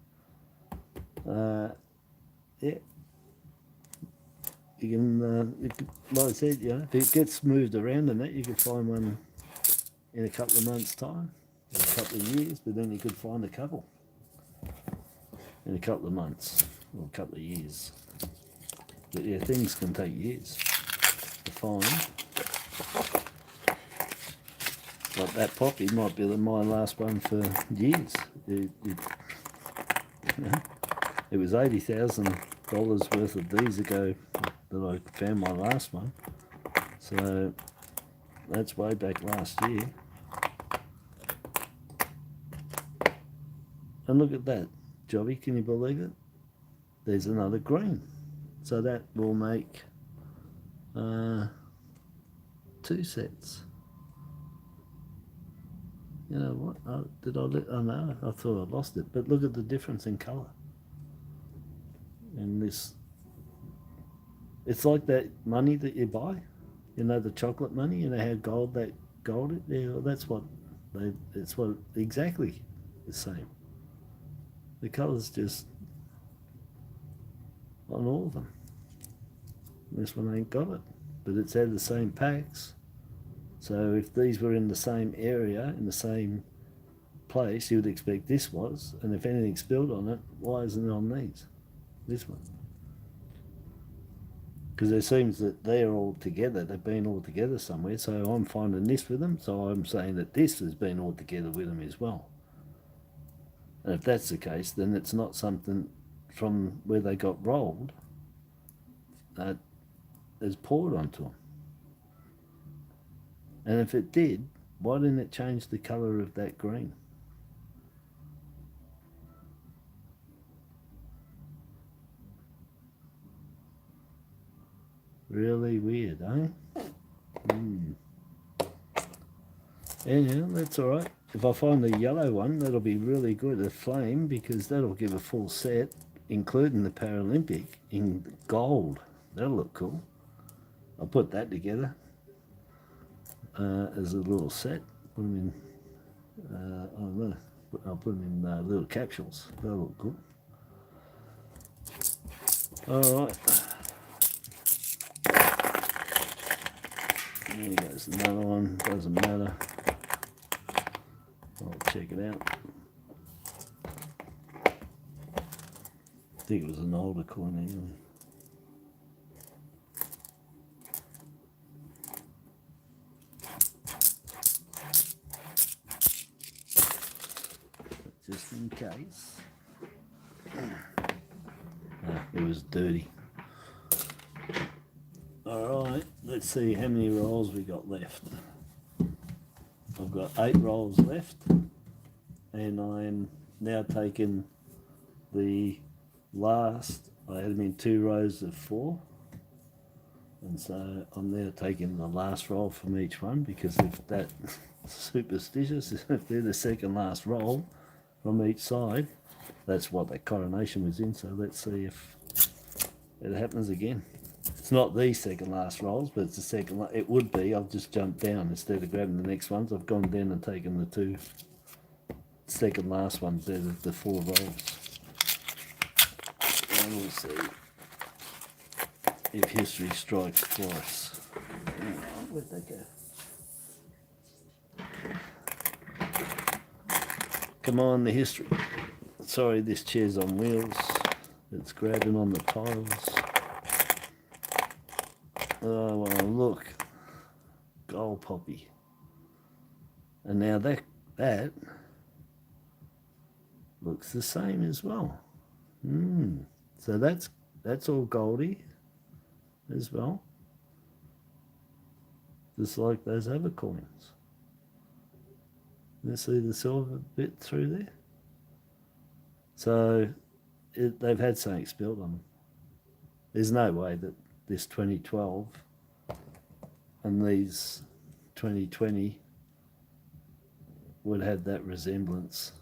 Yeah. You can, like I said, you know, if it gets moved around and that, you could find one in a couple of months' time, in a couple of years, but then you could find a couple in a couple of months, or a couple of years. But yeah, things can take years to find. Like that poppy might be my last one for years. It was $80,000 worth of these ago that I found my last one. So that's way back last year. And look at that, Jobby, can you believe it? There's another green. So that will make 2 sets. You know what? Oh no, I thought I lost it. But look at the difference in colour. And this, it's like that money that you buy. You know, the chocolate money. You know how gold that gold? Yeah, well, that's what it's what exactly the same. The colour's just on all of them. This one ain't got it, but it's out of the same packs. So if these were in the same area, in the same place, you would expect this was, and if anything spilled on it, why isn't it on these? This one. Because it seems that they're all together, they've been all together somewhere, so I'm finding this with them, so I'm saying that this has been all together with them as well. And if that's the case, then it's not something from where they got rolled that is poured onto them. And if it did, why didn't it change the colour of that green? Really weird, eh? Anyhow, that's alright. If I find the yellow one, that'll be really good, a flame, because that'll give a full set, including the Paralympic, in gold. That'll look cool. I'll put that together as a little set. Put them in, I don't know, I'll put them in little capsules. That'll look good. Alright. There goes another one, doesn't matter. I'll check it out. I think it was an older coin anyway. Just in case. It was dirty. Alright, let's see how many rolls we got left. I've got 8 rolls left, and I'm now taking the last, I had them in 2 rows of 4, and so I'm now taking the last roll from each one, because if that superstitious, if they're the second last roll from each side, that's what that coronation was in. So let's see if it happens again. It's not the second last rolls, but it's the second. It would be. I've just jumped down instead of grabbing the next ones. I've gone down and taken the 2 second last ones out of the 4 rolls. And we'll see if history strikes twice. Where'd that go? Come on, the history. Sorry, this chair's on wheels. It's grabbing on the tiles. Oh, well, look. Gold poppy. And now that looks the same as well. So that's all goldy as well. Just like those other coins. Let's see the silver bit through there. So they've had something spilled on them. There's no way that this 2012 and these 2020 would have that resemblance.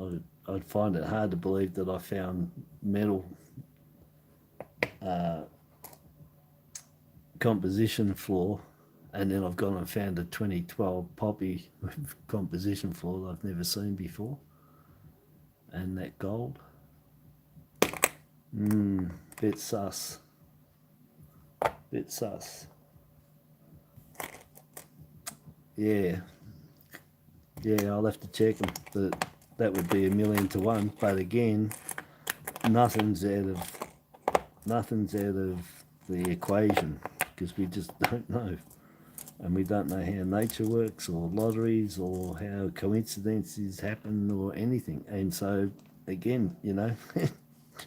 I'd find it hard to believe that I found metal composition floor, and then I've gone and found a 2012 poppy with composition floor that I've never seen before. And that gold. Bit sus. Bit sus. Yeah, I'll have to check them, but that would be 1,000,000 to 1. But again, nothing's out of the equation, because we just don't know, and we don't know how nature works, or lotteries, or how coincidences happen, or anything. And so again, you know, it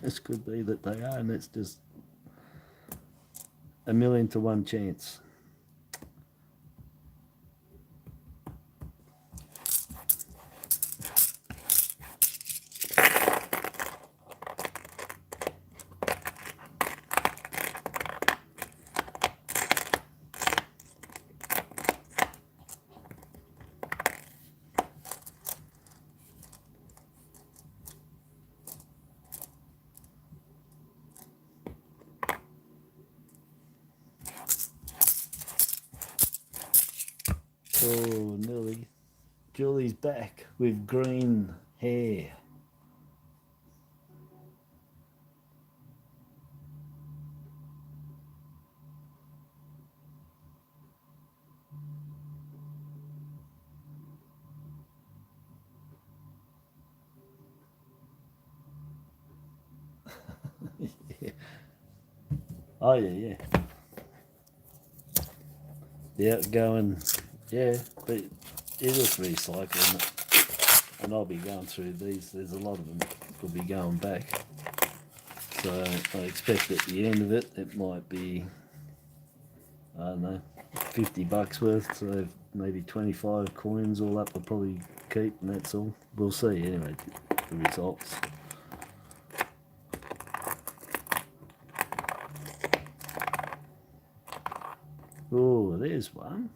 just could be that they are, and it's just 1,000,000 to 1 chance. Julie's back with green hair. Yeah. Oh yeah. Yeah, going, yeah, but it is recycling it. And I'll be going through these. There's a lot of them will be going back. So I expect at the end of it, it might be, I don't know, $50 worth. So maybe 25 coins all up I'll probably keep, and that's all. We'll see anyway, the results. Oh, there's one.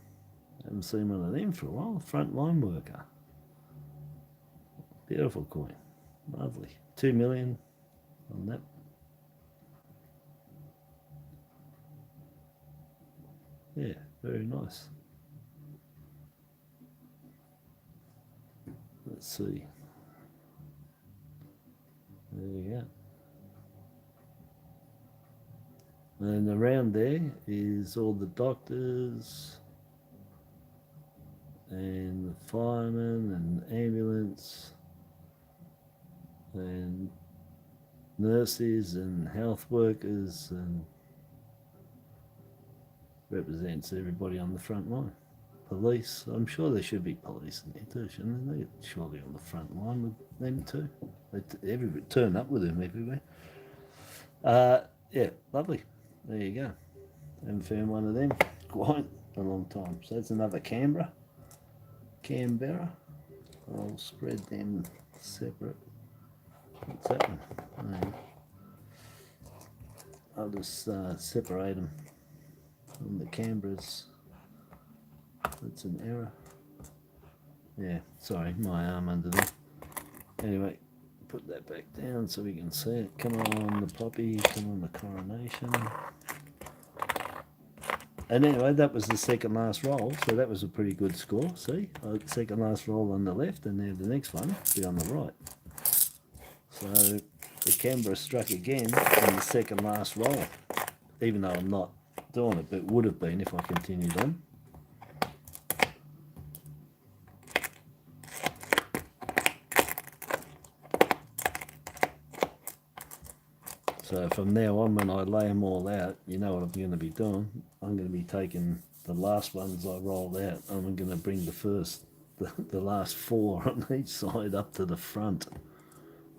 Haven't seen one of them for a while. Front line worker. Beautiful coin. Lovely. 2 million on that. Yeah, very nice. Let's see. There you go. And around there is all the doctors and the firemen and ambulance and nurses and health workers, and represents everybody on the front line. Police, I'm sure there should be police in there too, shouldn't they? They're surely on the front line with them too. They turn up with them everywhere. Yeah, lovely. There you go. Haven't found one of them quite a long time. So that's another Canberra. I'll spread them separate. What's that one? I'll just separate them from the Canberras. That's an error. Yeah, sorry, my arm under there. Anyway, put that back down so we can see it. Come on the poppy, come on the coronation. And anyway, that was the second last roll, so that was a pretty good score. See, second last roll on the left, and now the next one be on the right. So the Canberra struck again on the second last roll, even though I'm not doing it, but it would have been if I continued on. So from now on, when I lay them all out, you know what I'm going to be doing. I'm going to be taking the last ones I rolled out, and I'm going to bring the last 4 on each side up to the front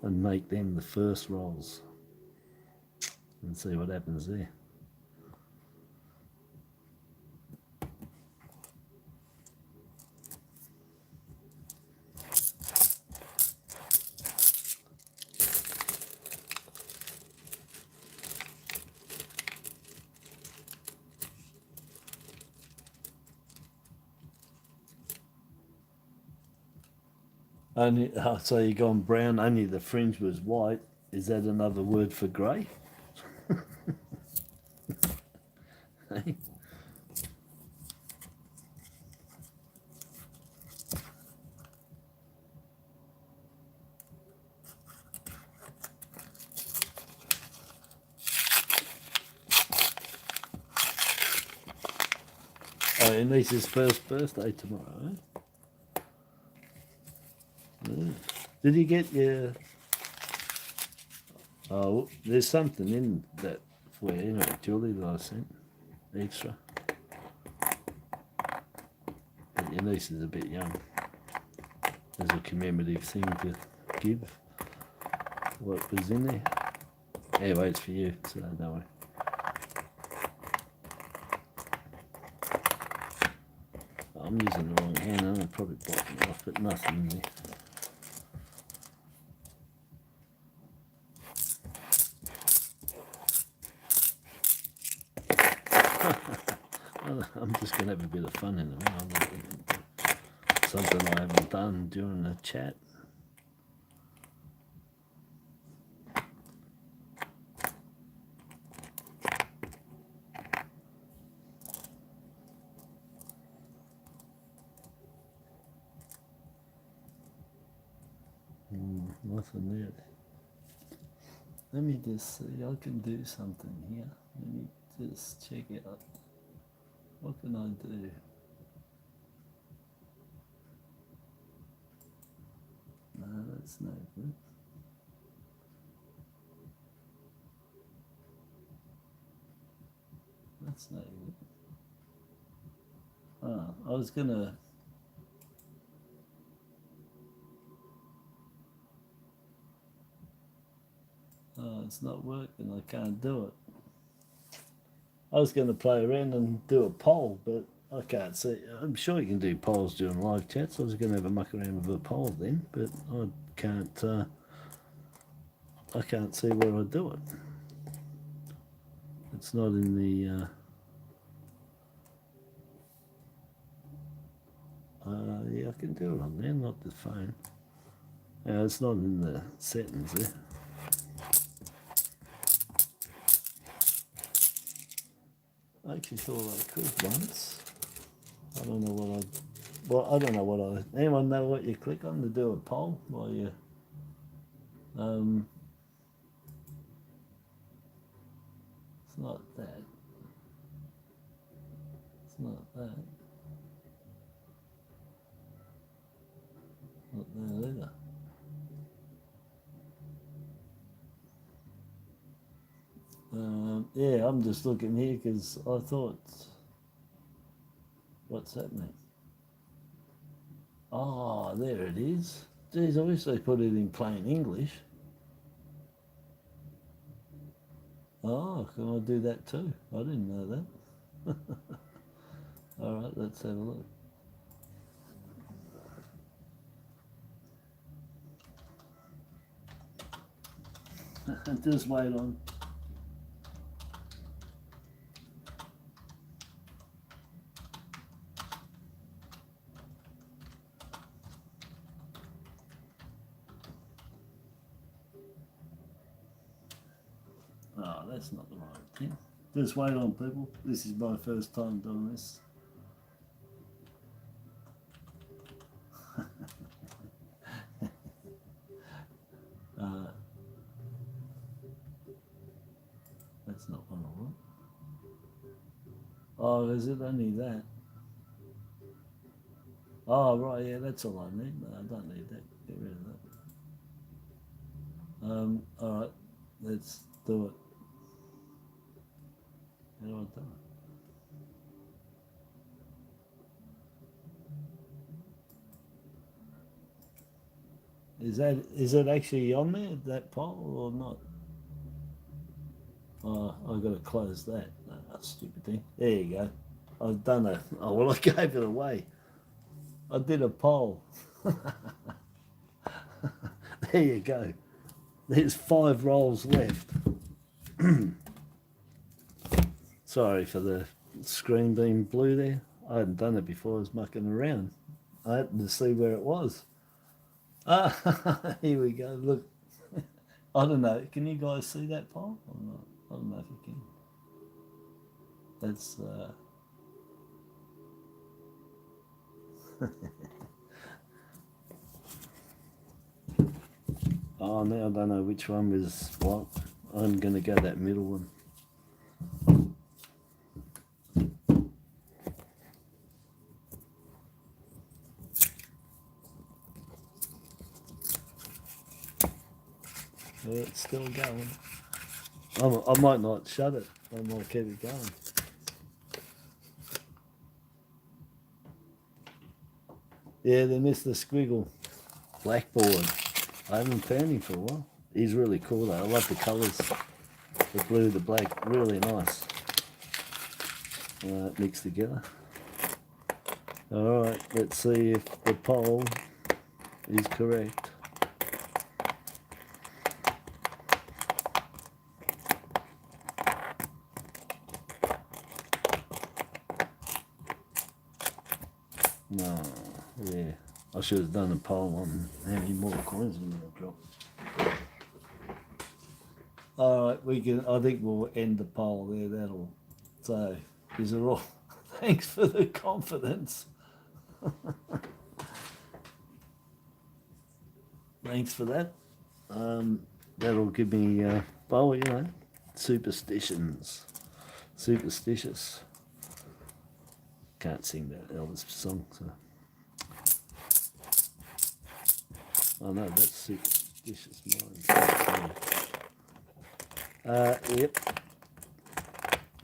and make them the first rolls and see what happens there. Only, so you gone brown, only the fringe was white. Is that another word for grey? Hey? Oh, and Lisa's first birthday tomorrow, eh? Yeah. Did you get your... Oh, there's something in that for you, anyway, Julie, that I sent. Extra. But your niece is a bit young. As a commemorative thing to give. What was in there. Anyway, it's for you, so don't worry. I'm using the wrong hand, I'll probably bite it off, but nothing in there. I'm just going to have a bit of fun in a minute. Something I haven't done during the chat. Nothing there. Let me just see, I can do something here. Let me just check out. What can I do? No, that's no good. That's no good. I was gonna. Oh, it's not working. I can't do it. I was going to play around and do a poll, but I can't see. I'm sure you can do polls during live chats. I was going to have a muck around with a poll then, but I can't. I can't see where I do it. It's not in the. Yeah, I can do it on there, not the phone. It's not in the settings there. I actually thought I could once. I don't know what I. Well, I don't know what I. Anyone know what you click on to do a poll while you? It's not that. It's not that. Not that either. Yeah, I'm just looking here because I thought, what's happening? Oh, there it is. Geez, I wish they put it in plain English. Oh, can I do that too? I didn't know that. All right, let's have a look. Just wait on. Oh, that's not the right thing. Just wait on, people. This is my first time doing this. That's not what I want. Oh, is it only that? Oh, right, yeah, that's all I need. No, I don't need that. Get rid of that. All right, let's do it. How do I do it? Is it actually on there, that poll, or not? Oh, I've got to close that. No, stupid thing. There you go. I've done it. Oh, well, I gave it away. I did a poll. There you go. There's 5 rolls left. Sorry for the screen being blue there. I hadn't done it before. I was mucking around. I happened to see where it was. Ah, here we go. Look. I don't know. Can you guys see that poll or not? I don't know if you can. That's oh, now I don't know which one was what. I'm going to go that middle one. It's still going. I might not shut it. I might keep it going. Yeah, they missed the squiggle. Blackboard. I haven't found him for a while. He's really cool though. I love the colours. The blue, the black, really nice. Mixed together. Alright, let's see if the poll is correct. No, yeah. I should have done a poll on how many more coins I'm going to drop. Alright, I think we'll end the poll there. That'll, so, these are all, thanks for the confidence. length for that. That'll give me, well, you know, superstitions. Superstitious. Can't sing that Elvis song, so. Oh no, that's superstitious mind. Yep.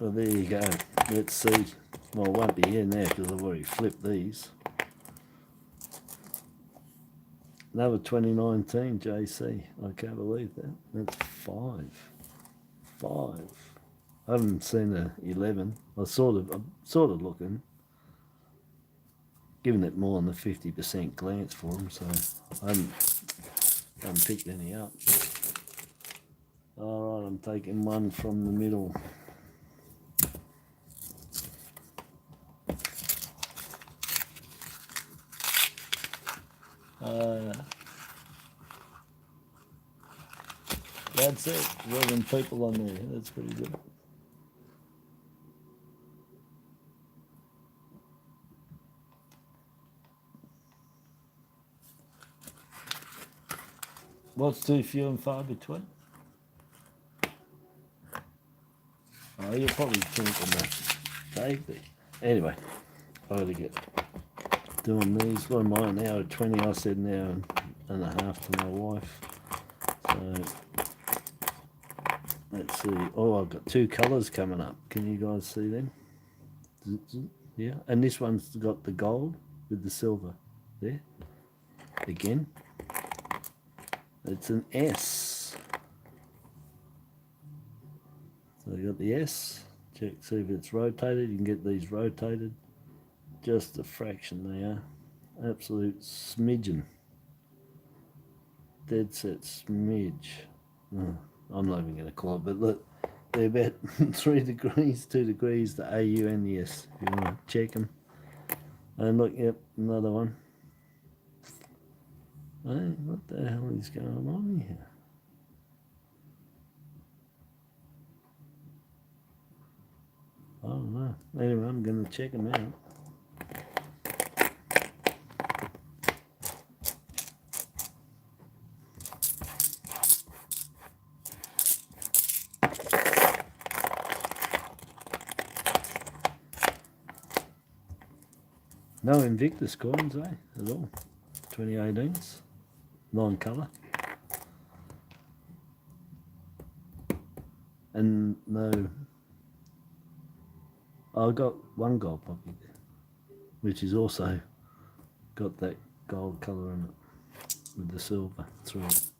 Well, there you go. Let's see. Well, it won't be here now because I've already flipped these. Another 2019 JC. I can't believe that. That's 5. 5. I haven't seen the 11. I'm sort of looking, giving it more than the 50% glance for them, so I haven't picked any up. All right, I'm taking one from the middle. That's it. 11 people on there. That's pretty good. What's too few and far between? Oh, you're probably thinking that. Maybe. Anyway, I gotta get doing these. What am I, an hour 20? I said an hour and a half to my wife. So let's see. Oh, I've got 2 colours coming up. Can you guys see them? Yeah, and this one's got the gold with the silver there. Again, it's an S. So you got the S. Check, see if it's rotated. You can get these rotated. Just a fraction they are. Absolute smidgen. Dead set smidge. Oh, I'm not even going to call it, but look, they're about 3 degrees, 2 degrees, the AU and the S. If you want to check them. And look, yep, another one. Hey, what the hell is going on here? I don't know. Anyway, I'm going to check them out. No Invictus coins, at all. 2018s. Non-colour. And no... I got one gold poppy there, which is also got that gold colour in it with the silver through it.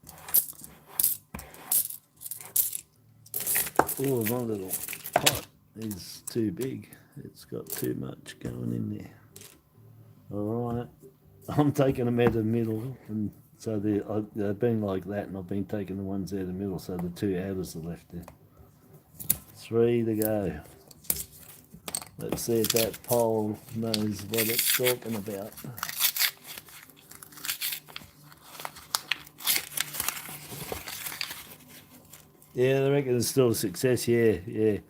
Oh, my little pot is too big. It's got too much going in there. Alright, I'm taking them out of the middle, and so they've been like that, and I've been taking the ones out of the middle, so the 2 outers are left there. 3 to go. Let's see if that pole knows what it's talking about. Yeah, they reckon it's still a success, yeah. They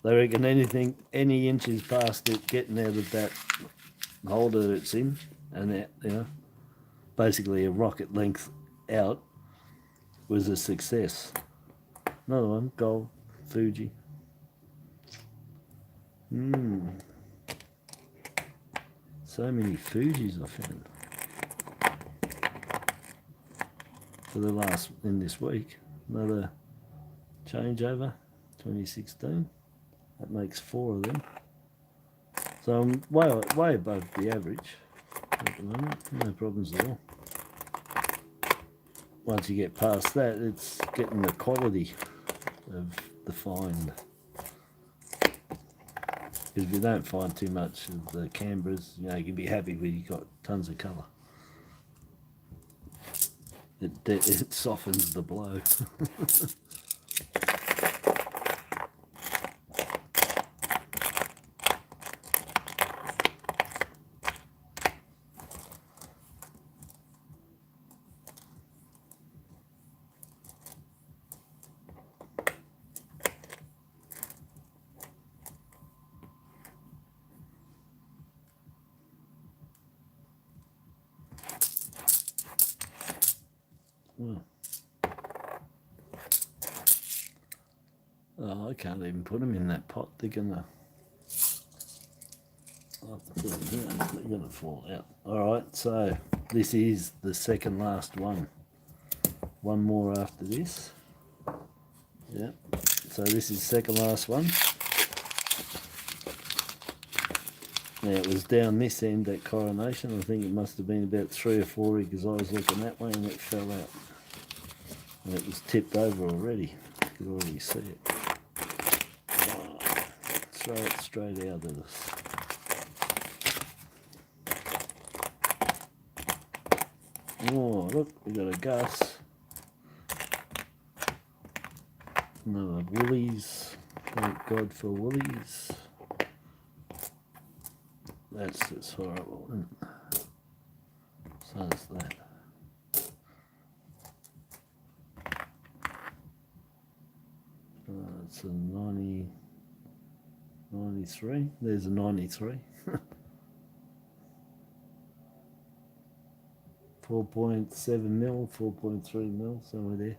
reckon any inches past it getting out of that holder it's in, and that, you know, basically a rocket length out, was a success. Another one, gold, Fuji. So many Fujis I found for the last, in this week. Another changeover, 2016. That makes 4 of them. So I'm way above the average at the moment. No problems at all. Once you get past that, it's getting the quality of the find. Because if you don't find too much of the Canberras, you know, you can be happy when you've got tons of colour. It softens the blow. well. Oh, I can't even put them in that pot. They're gonna. I'll have to put them here. They're gonna fall out. All right. So this is the second last one. One more after this. Yeah. So this is second last one. Now it was down this end at Coronation. I think it must have been about 3 or 4 because I was looking that way and it fell out. And it was tipped over already. You could already see it. Oh, throw it straight out of this. Oh, look, we got a Gus. Another Woolies. Thank God for Woolies. That's just horrible, isn't it? So is that. It's a 93. There's a 93. 4.7 mil, 4.3 mil, somewhere there.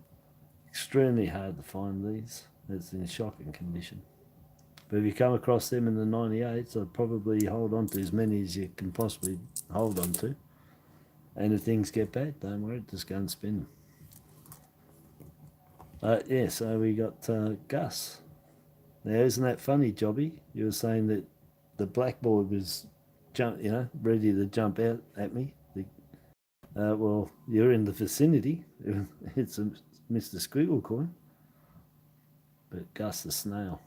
Extremely hard to find these. It's in shocking condition. But if you come across them in the 98s, I'd probably hold on to as many as you can possibly hold on to. And if things get bad, don't worry, just go and spin them. Yeah, so we got Gus. Now, isn't that funny, Jobby? You were saying that the blackboard was, ready to jump out at me. Well, you're in the vicinity. It's a Mr. Squiggle coin. But Gus the snail.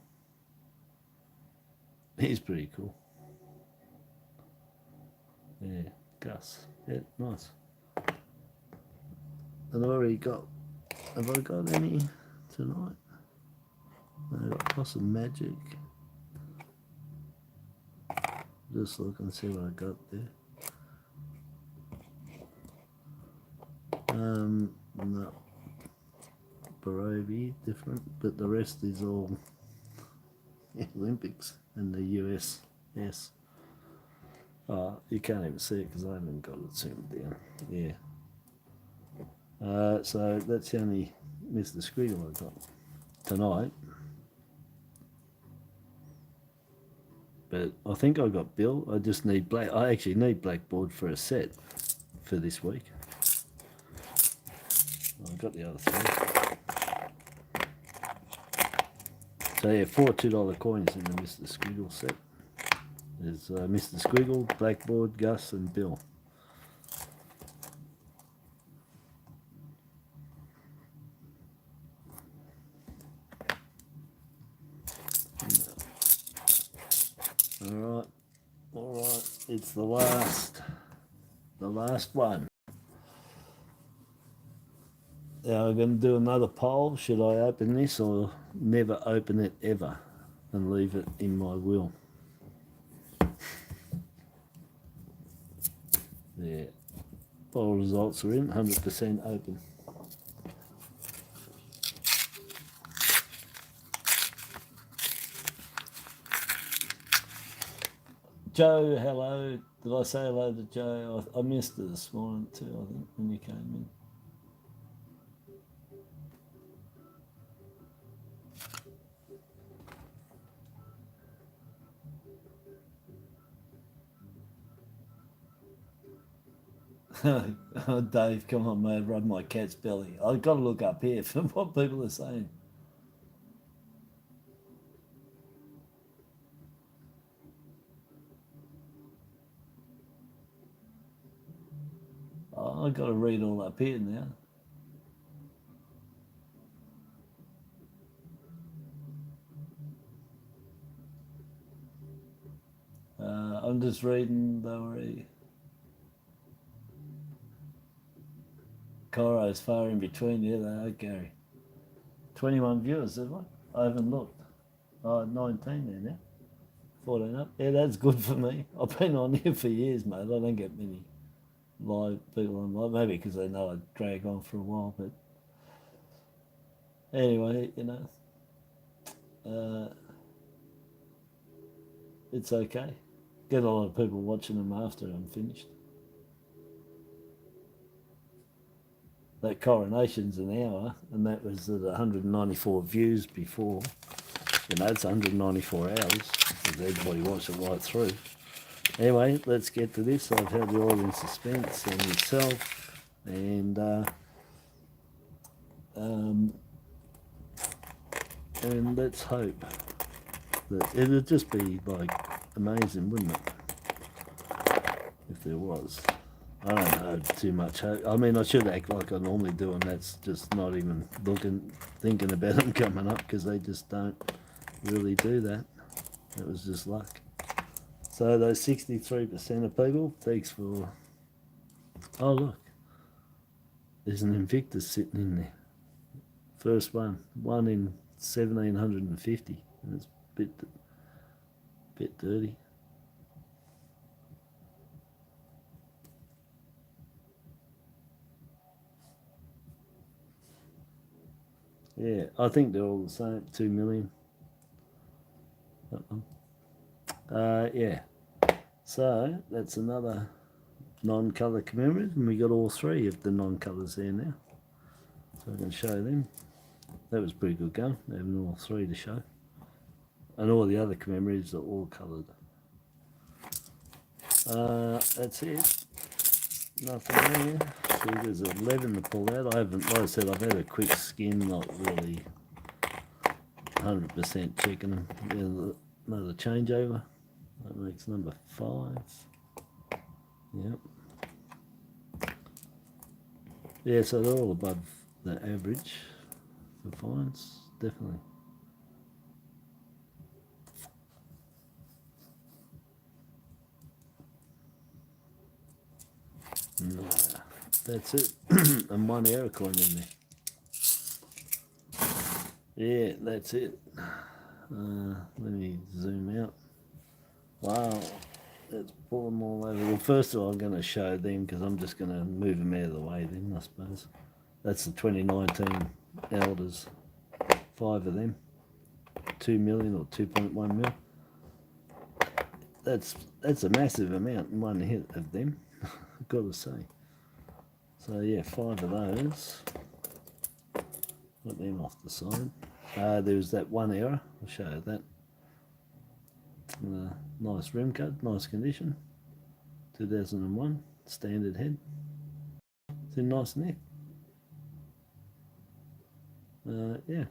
He's pretty cool. Yeah, Gus. Yeah, nice. And have I got any tonight? I got Possum Magic. Just look and see what I got there. No. Barobi, different, but the rest is all Olympics and the US. Yes. You can't even see it because I haven't got it zoomed down. Yeah. So that's the only Mr. Squiggle I got tonight. But I think I got Bill. I just need black. I actually need blackboard for a set for this week. I got the other 3. So yeah, 4 $2 coins in the Mr. Squiggle set. There's Mr. Squiggle, Blackboard, Gus, and Bill. All right. It's the last one. Now I'm going to do another poll. Should I open this or never open it ever and leave it in my will? Yeah. Poll results are in, 100% open. Joe, hello. Did I say hello to Joe? I missed it this morning too, I think, when you came in. Oh, Dave, come on, mate, rub my cat's belly. I've got to look up here for what people are saying. Oh, I've got to read all up here now. I'm just reading, don't worry. Coro's far in between. Yeah, they are, Gary. 21 viewers, is what? I haven't looked. 19 there now. 14 up. Yeah, that's good for me. I've been on here for years, mate. I don't get many live people on live. Maybe because they know I drag on for a while, but anyway, it's okay. Get a lot of people watching them after I'm finished. that coronation's an hour, and that was at 194 views before. You know, it's 194 hours, because everybody watched it right through. Anyway, let's get to this. I've held you all in suspense and myself, and let's hope that it'd just be like amazing, wouldn't it? If there was. I don't have too much hope. I mean, I should act like I normally do, and that's just not even thinking about them coming up, because they just don't really do that. It was just luck. So those 63% of people, thanks for... Oh, look. There's an Invictus sitting in there. First one in 1750. It's a bit dirty. Yeah, I think they're all the same. 2 million. That one. Yeah. So that's another non-colour commemorative, and we got all three of the non-colours there now. So I can show them. That was pretty good going, having all three to show. And all the other commemoratives are all coloured. That's it. Nothing there. See, there's 11 to pull out. I haven't, like I said, I've had a quick skim, not really 100% checking them. Another changeover. That makes number 5. Yep. Yeah, so they're all above the average for fines, definitely. No, that's it. And one error coin in there. Yeah, that's it. Let me zoom out. Wow, let's pull them all over. Well, first of all, I'm going to show them, because I'm just going to move them out of the way then, I suppose. That's the 2019 elders. 5 of them. 2 million or 2.1 mil. That's a massive amount in one hit of them, I've got to say. So yeah, 5 of those. Put them off the side. There was that one error. I'll show you that. Nice rim cut, nice condition. 2001, standard head. It's a nice neck. Yeah.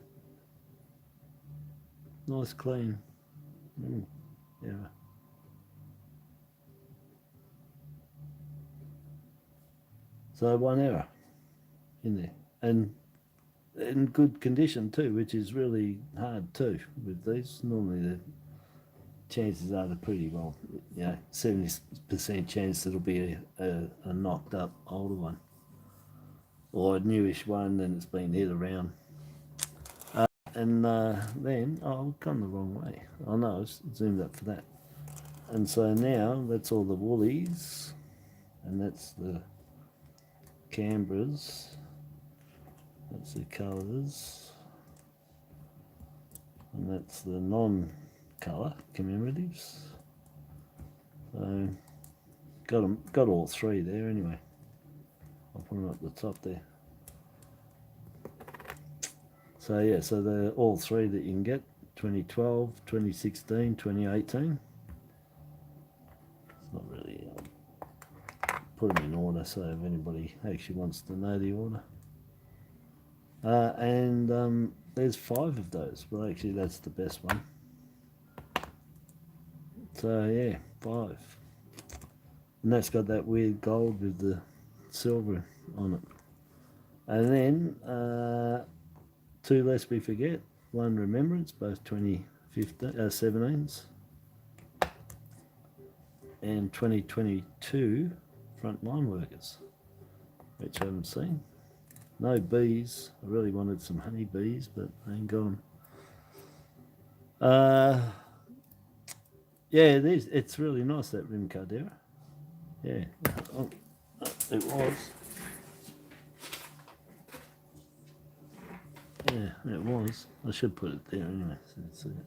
Nice clean. Yeah. So one error in there. And in good condition too, which is really hard too with these. Normally the chances are they're pretty well, 70% chance it'll be a knocked up older one, or a newish one and it's been hit around. And then, I've gone the wrong way. Oh no, it's zoomed up for that. And so now that's all the woolies, and that's the Canberras. That's the colours, and that's the non-colour commemoratives. So got all 3 there anyway. I'll put them up the top there. So yeah, so they're all 3 that you can get: 2012, 2016, 2018. It's not really. Put them in order so if anybody actually wants to know the order. And there's 5 of those. Well, actually, that's the best one. So yeah, 5. And that's got that weird gold with the silver on it. And then 2 lest we forget. 1 remembrance, both 2017s. And 2022 frontline workers, which I haven't seen. No bees. I really wanted some honey bees, but they ain't gone. Yeah, it is. It's really nice, that rim cut there. Yeah, it was. Yeah, it was. I should put it there anyway, so you can see it.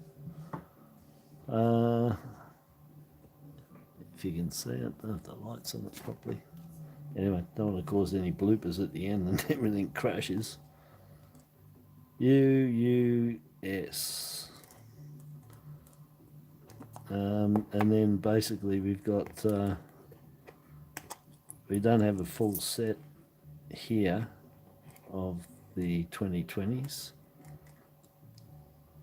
If you can see it, I have the lights on it properly. Anyway, don't want to cause any bloopers at the end and everything crashes. US. And then basically we've got, we don't have a full set here of the 2020s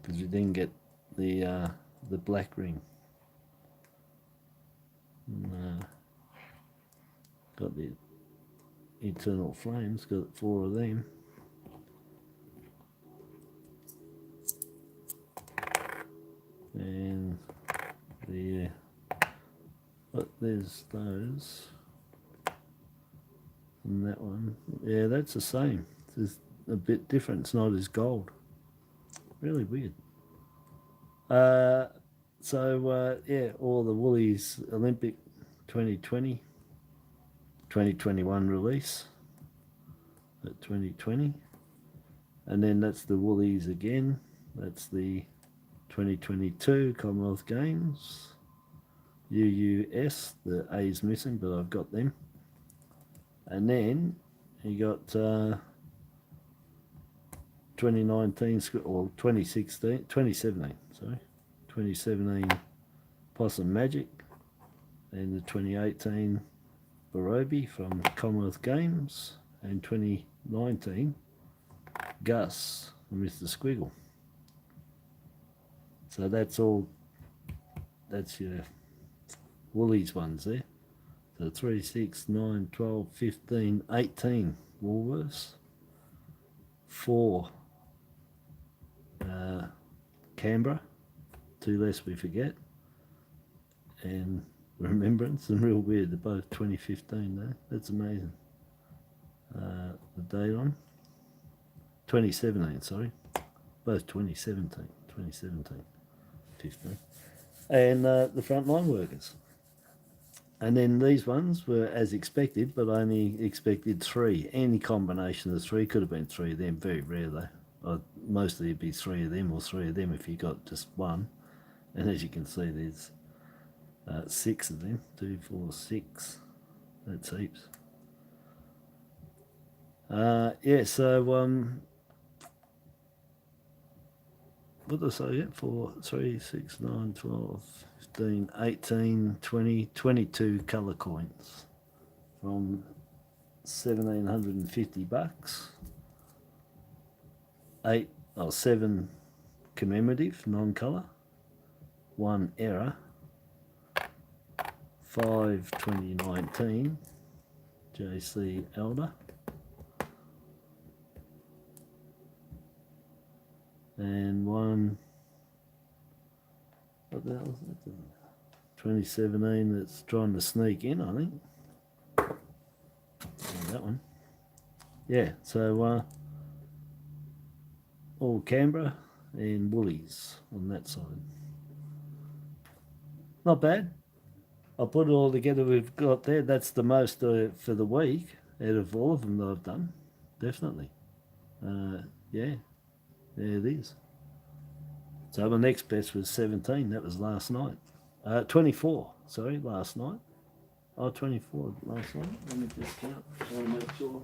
because we didn't get the black ring. Got the Eternal Flames, got 4 of them. And the but there's those. And that one, yeah, that's the same. It's a bit different. It's not as gold. Really weird. Yeah, all the Woolies Olympic 2020, 2021 release at 2020, and then that's the Woolies again. That's the 2022 Commonwealth Games. UUS, the A's missing, but I've got them. And then you got 2019 or 2017 Possum Magic, and the 2018 Barobi from Commonwealth Games, and 2019 Gus from Mr. Squiggle. So that's all, that's your Woolies ones there. So 3, 6, 9, 12, 15, 18 Woolworths, 4 Canberra, 2 less we forget, and Remembrance, and real weird, they're both 2015 though, that's amazing. The date on 2017, sorry, both 2017, 15. And the frontline workers. And then these ones were as expected, but I only expected 3. Any combination of the 3, could have been 3 of them, very rare though. Mostly it'd be 3 of them or 3 of them if you got just one. And as you can see, there's 6 of them, 2, 4, 6, that's heaps. Yeah, so what did I say? Yeah, 4, 3, 6, 9, 12, 15, 18, 20, 22 colour coins from $1,750. 7 commemorative, non-colour, 1 error, 5 2019 JC Elder, and 1, what the hell is that? 2017 that's trying to sneak in, I think. And that one. Yeah, so all Canberra and Woolies on that side. Not bad. I'll put it all together we've got there. That's the most for the week out of all of them that I've done. Definitely. Yeah, there it is. So my next best was 17. That was last night. 24, sorry, last night. Oh, 24 last night. Let me just count. I want to make sure.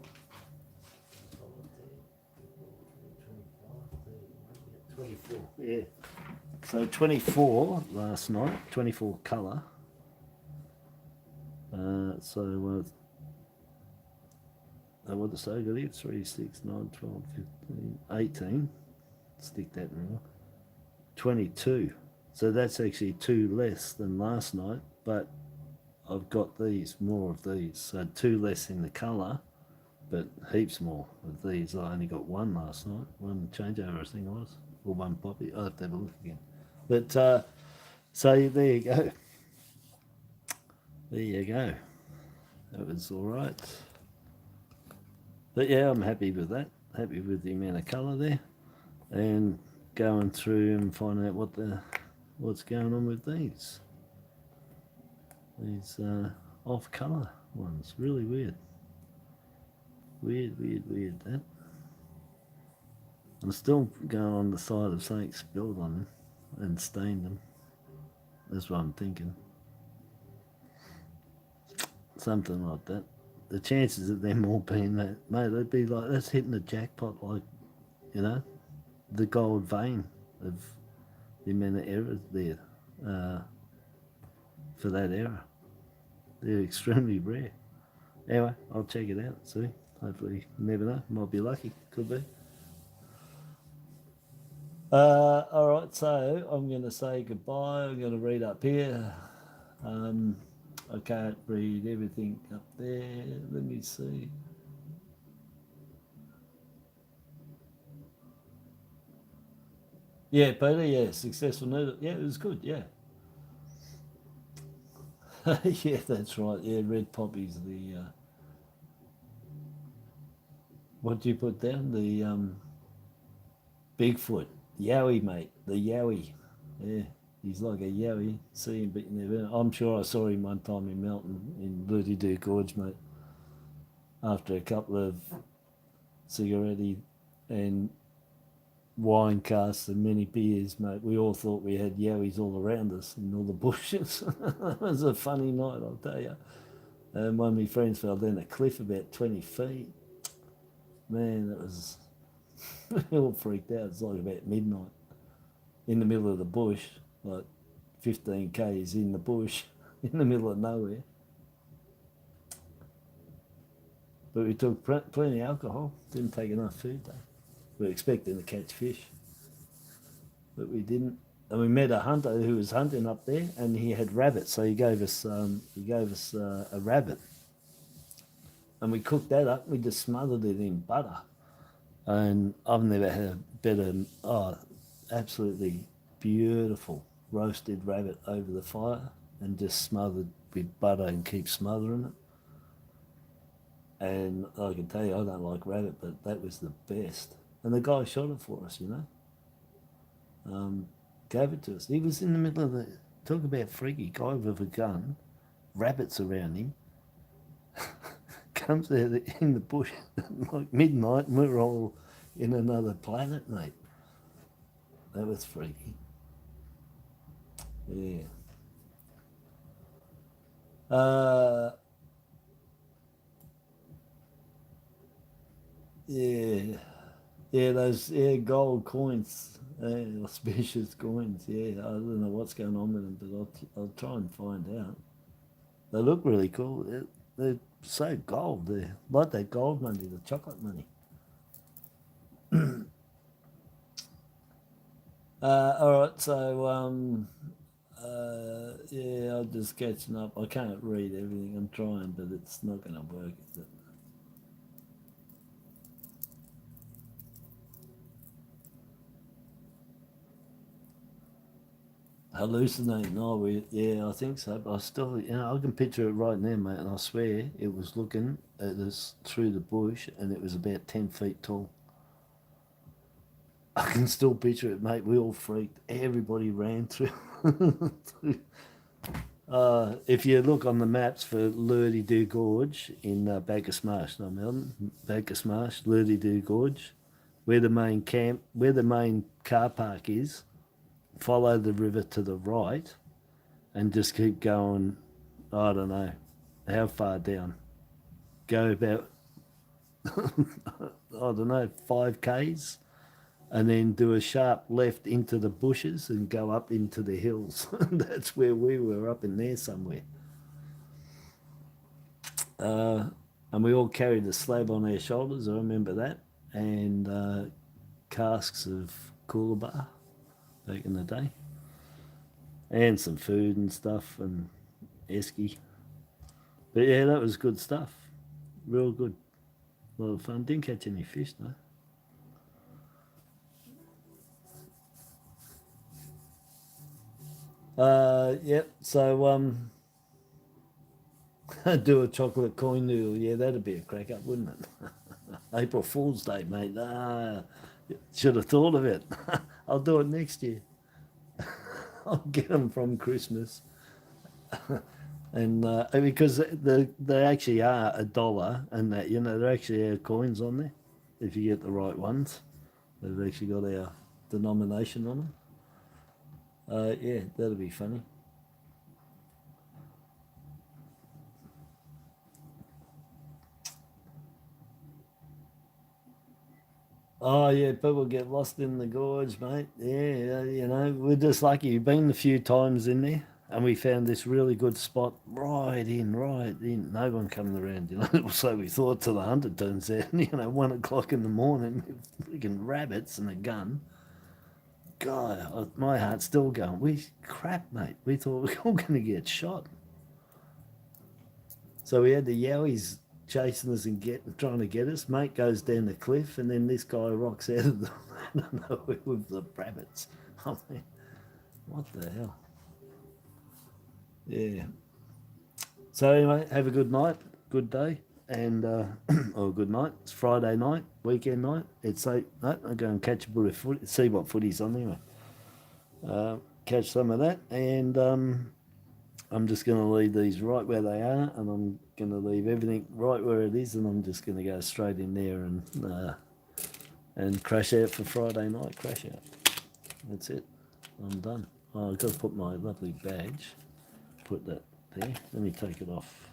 24, yeah. So 24 last night, 24 colour. What to say, got here? 3, 6, 9, 12, 15, 18. Stick that in there. 22. So that's actually 2 less than last night, but I've got these, more of these. So 2 less in the colour, but heaps more of these. I only got 1 last night, 1 changeover I think it was, or 1 poppy. I'll have to have a look again. But so there you go. There you go. That was all right. But yeah, I'm happy with that. Happy with the amount of colour there, and going through and finding out what's going on with these off colour ones. Really weird. Weird that. I'm still going on the side of something spilled on them and stained them. That's what I'm thinking. Something like that. the chances of them all being that, mate, it'd be like, that's hitting the jackpot, like, you know, the gold vein of the amount of errors there for that error. They're extremely rare. Anyway, I'll check it out, see. Hopefully, you never know, might be lucky, could be. All right, so I'm going to say goodbye. I'm going to read up here. I can't read everything up there. Let me see. Yeah, Peter, yeah, successful noodle. Yeah, it was good, yeah. Yeah, that's right. Yeah, red poppies, the, what do you put down? The Bigfoot. Yowie, mate. The Yowie. Yeah, he's like a Yowie. See him, but you never. I'm sure I saw him one time in Melton, in Bloody Doo Gorge, mate. After a couple of cigaretti and wine casts and many beers, mate, we all thought we had Yowies all around us in all the bushes. It was a funny night, I'll tell you. And one of my friends fell down a cliff about 20 feet. Man, that was... we all freaked out. It's like about midnight in the middle of the bush, like 15 k's in the bush, in the middle of nowhere. But we took plenty of alcohol. Didn't take enough food though. We were expecting to catch fish, but we didn't. And we met a hunter who was hunting up there, and he had rabbits. So he gave us a rabbit, and we cooked that up. We just smothered it in butter, and I've never had a better. Oh, absolutely beautiful roasted rabbit over the fire, and just smothered with butter and keep smothering it. And I can tell you, I don't like rabbit, but that was the best. And the guy shot it for us, you know. Gave it to us. He was in the middle of the... Talk about freaky guy with a gun. Rabbits around him. Comes out in the bush like midnight, and we're all in another planet, mate. That was freaky. Yeah. Yeah. Yeah, those gold coins, auspicious coins. Yeah, I don't know what's going on with them, but I'll try and find out. They look really cool. They're so gold. They're like that gold money, the chocolate money. All right, so yeah, I'm just catching up. I can't read everything. I'm trying, but it's not going to work, is it? Hallucinating. Oh, yeah, I think so. But I still, you know, I can picture it right now, mate. And I swear it was looking at us through the bush, and it was about 10 feet tall. I can still picture it, mate. We all freaked. Everybody ran through. If you look on the maps for Lurdy Doo Gorge in Bacchus Marsh, not Melbourne, Bacchus Marsh, Lurdy Doo Gorge, where the main camp, where the main car park is, follow the river to the right and just keep going, I don't know, how far down. Go about, I don't know, 5 k's, and then do a sharp left into the bushes and go up into the hills. That's where we were, up in there somewhere. And we all carried a slab on our shoulders, I remember that, and casks of Coolabah back in the day, and some food and stuff, and esky. But yeah, that was good stuff. Real good. A lot of fun. Didn't catch any fish though. Yep. So do a chocolate coin noodle. Yeah, that'd be a crack up, wouldn't it? April Fool's Day, mate. Should have thought of it. I'll do it next year. I'll get them from Christmas. And because they actually are $1, and that, you know, there actually are coins on there if you get the right ones. They've actually got our denomination on them. Yeah, that'll be funny. Oh yeah, people get lost in the gorge, mate. Yeah, you know, we're just lucky. We've been a few times in there, and we found this really good spot right in, right in. No one coming around, you know. So we thought to the hunter turns out, you know, 1 o'clock in the morning, with freaking rabbits and a gun. God, my heart's still going. We crap, mate. We thought we were all going to get shot. So we had the yowies chasing us and trying to get us. Mate goes down the cliff, and then this guy rocks out of the I don't know with the rabbits. I mean, what the hell? Yeah. So anyway, have a good night, good day, and or good night. It's Friday night, weekend night. It's late. No, I'm going to catch a bit of foot. See what footy's on anyway. Catch some of that, and I'm just going to leave these right where they are, and I'm going to leave everything right where it is, and I'm just going to go straight in there and crash out for Friday night. Crash out. That's it. I'm done. Oh, I've got to put my lovely badge. Put that there. Let me take it off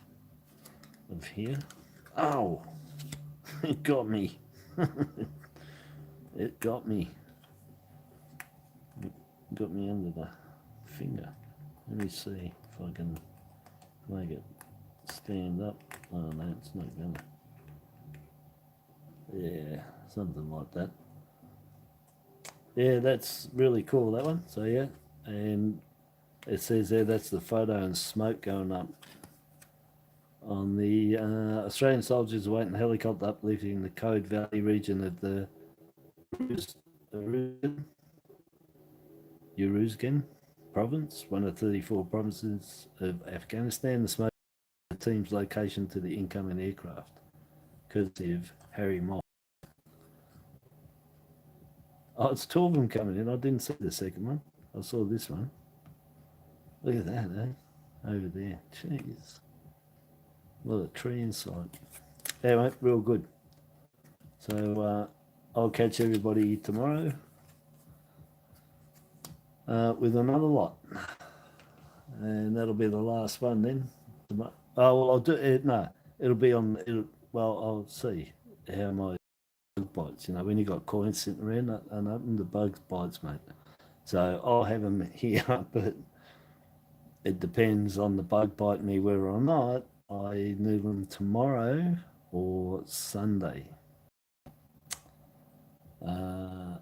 of here. Oh, it got me. It got me. It got me under the finger. Let me see if I can make it stand up. Oh no, it's not gonna. Yeah, something like that. Yeah, that's really cool, that one. So yeah, and it says there that's the photo and smoke going up on the Australian soldiers awaiting helicopter uplifting in the Code Valley region of the Uruzgan province, one of 34 provinces of Afghanistan. The smoke the team's location to the incoming aircraft, courtesy of Harry Moss. Oh, it's 2 of them coming in. I didn't see the second one. I saw this one. Look at that, eh? Over there. Jeez. What a tree inside. Anyway, real good. So I'll catch everybody tomorrow with another lot. And that'll be the last one then. Oh, well, I'll do it. No, it'll be on. Well, I'll see how my bug bites. You know, when you got coins sitting around, and open the bug bites, mate. So I'll have them here, but it depends on the bug bite me whether or not I noodle them tomorrow or Sunday. I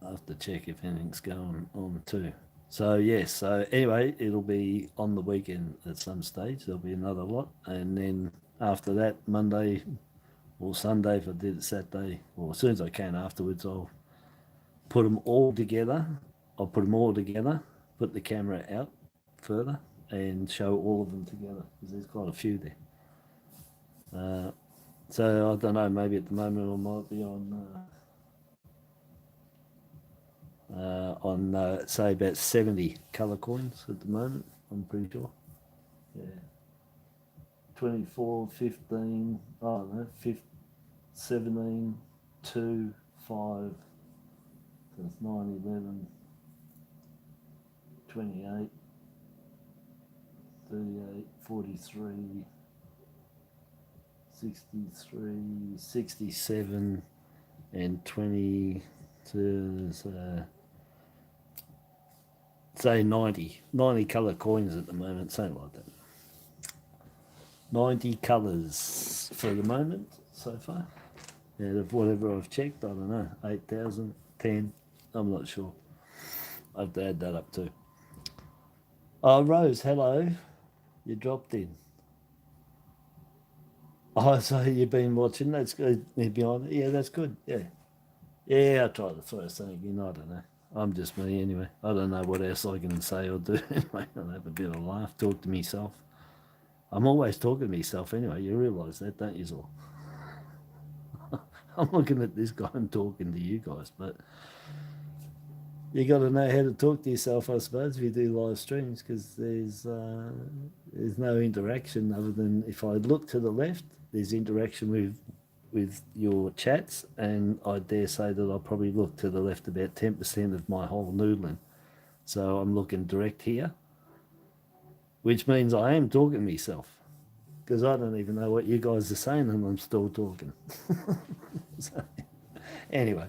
have to check if anything's going on too. So yes, so anyway, it'll be on the weekend at some stage. There'll be another lot, and then after that, Monday or Sunday, if I did it Saturday, or as soon as I can afterwards, I'll put them all together. I'll put them all together, put the camera out further, and show all of them together because there's quite a few there. So I don't know. Maybe at the moment I might be on say about 70 colour coins at the moment. I'm pretty sure. Yeah. 24, 15, I don't know, 15, 17, 2, 5, so it's 9, 11, 28, 38, 43, 63, 67, and 20 to say 90 colour coins at the moment, something like that. 90 colours for the moment so far. Out of whatever I've checked, I don't know, 8,000, 10, I'm not sure. I have to add that up too. Oh, Rose, hello. You dropped in. Oh, so you've been watching. That's good. You're behind it. Yeah, that's good. Yeah. Yeah, I tried the first thing again. I don't know. I'm just me anyway. I don't know what else I can say or do anyway. I'll have a bit of a laugh, talk to myself. I'm always talking to myself anyway. You realise that, don't you, all? I'm looking at this guy and talking to you guys, but you got to know how to talk to yourself, I suppose, if you do live streams, because there's no interaction other than if I look to the left, there's interaction with your chats, and I dare say that I'll probably look to the left about 10% of my whole noodling. So I'm looking direct here, which means I am talking to myself, because I don't even know what you guys are saying and I'm still talking. So, Anyway,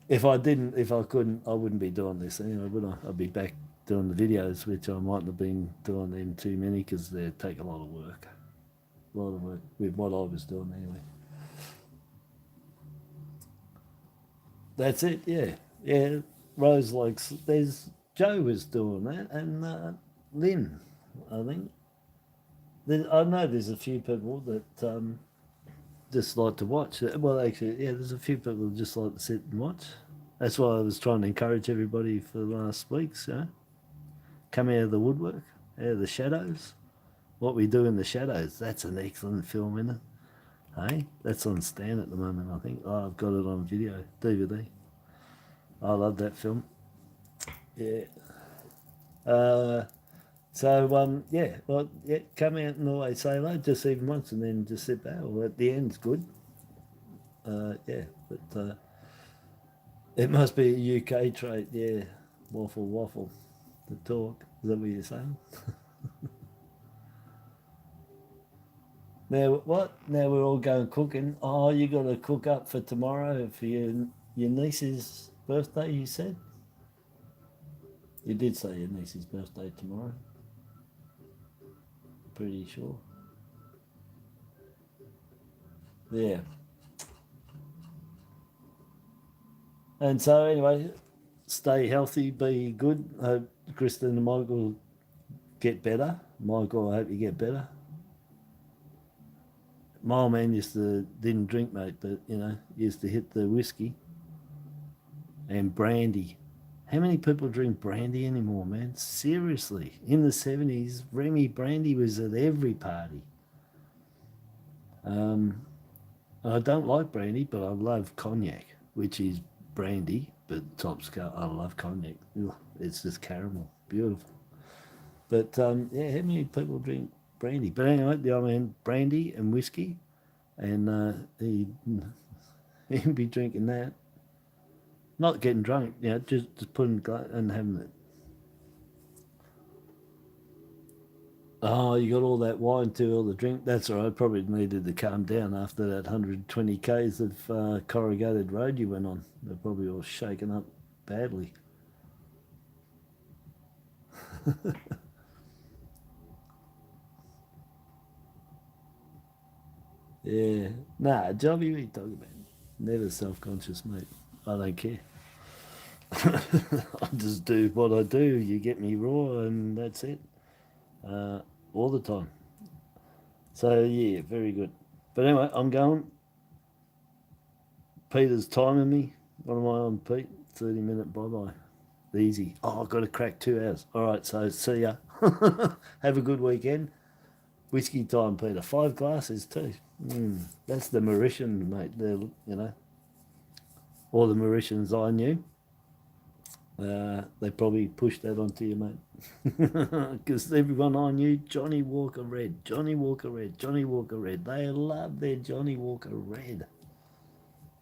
if I couldn't, I wouldn't be doing this anyway, would I? I'd be back doing the videos, which I mightn't have been doing them too many because they take a lot of work. A lot of work with what I was doing anyway. That's it, yeah. Yeah, Rose likes, there's, Joe was doing that, and Lynn, I think. I know there's a few people that just like to watch. Well, actually, yeah, there's a few people who just like to sit and watch. That's why I was trying to encourage everybody for the last weeks, come out of the woodwork, out of the shadows. What we do in the shadows, that's an excellent film, isn't it? Hey, that's on Stan at the moment, I think. Oh, I've got it on video, DVD. I love that film. Yeah. Yeah, well, yeah, come out and always say hello, just even once, and then just sit back. Well, at the end's good. Yeah, but it must be a UK trait, yeah. Waffle, the talk. Is that what you're saying? Now, what? Now we're all going cooking. Oh, you got to cook up for tomorrow for your niece's birthday, you said? You did say your niece's birthday tomorrow. Pretty sure. Yeah. And so anyway, stay healthy, be good. Hope Kristen and Michael get better. Michael, I hope you get better. My old man didn't drink, mate, but used to hit the whiskey and brandy. How many people drink brandy anymore, man? Seriously. In the 70s, Remy Brandy was at every party. I don't like brandy, but I love cognac, which is brandy, but top scale. I love cognac. Ugh, it's just caramel. Beautiful. But yeah, how many people drink brandy? But anyway, the old man, brandy and whiskey, and he'd be drinking that. Not getting drunk, just putting and having it. Oh, you got all that wine too, all the drink. That's all right. Probably needed to calm down after that 120 k's of corrugated road you went on. They're probably all shaken up badly. Yeah. Nah, Johnny, what are you talking about? Never self-conscious, mate. I don't care. I just do what I do. You get me raw, and that's it. All the time. So yeah, very good. But anyway, I'm going. Peter's timing me. What am I on, Pete? 30-minute bye-bye. Easy. Oh, I've got to crack 2 hours. All right, so see ya. Have a good weekend. Whiskey time, Peter. 5 glasses too. That's the Mauritian, mate. All the Mauritians I knew. They probably pushed that onto you, mate. Because everyone I knew, Johnny Walker Red, Johnny Walker Red, Johnny Walker Red. They love their Johnny Walker Red.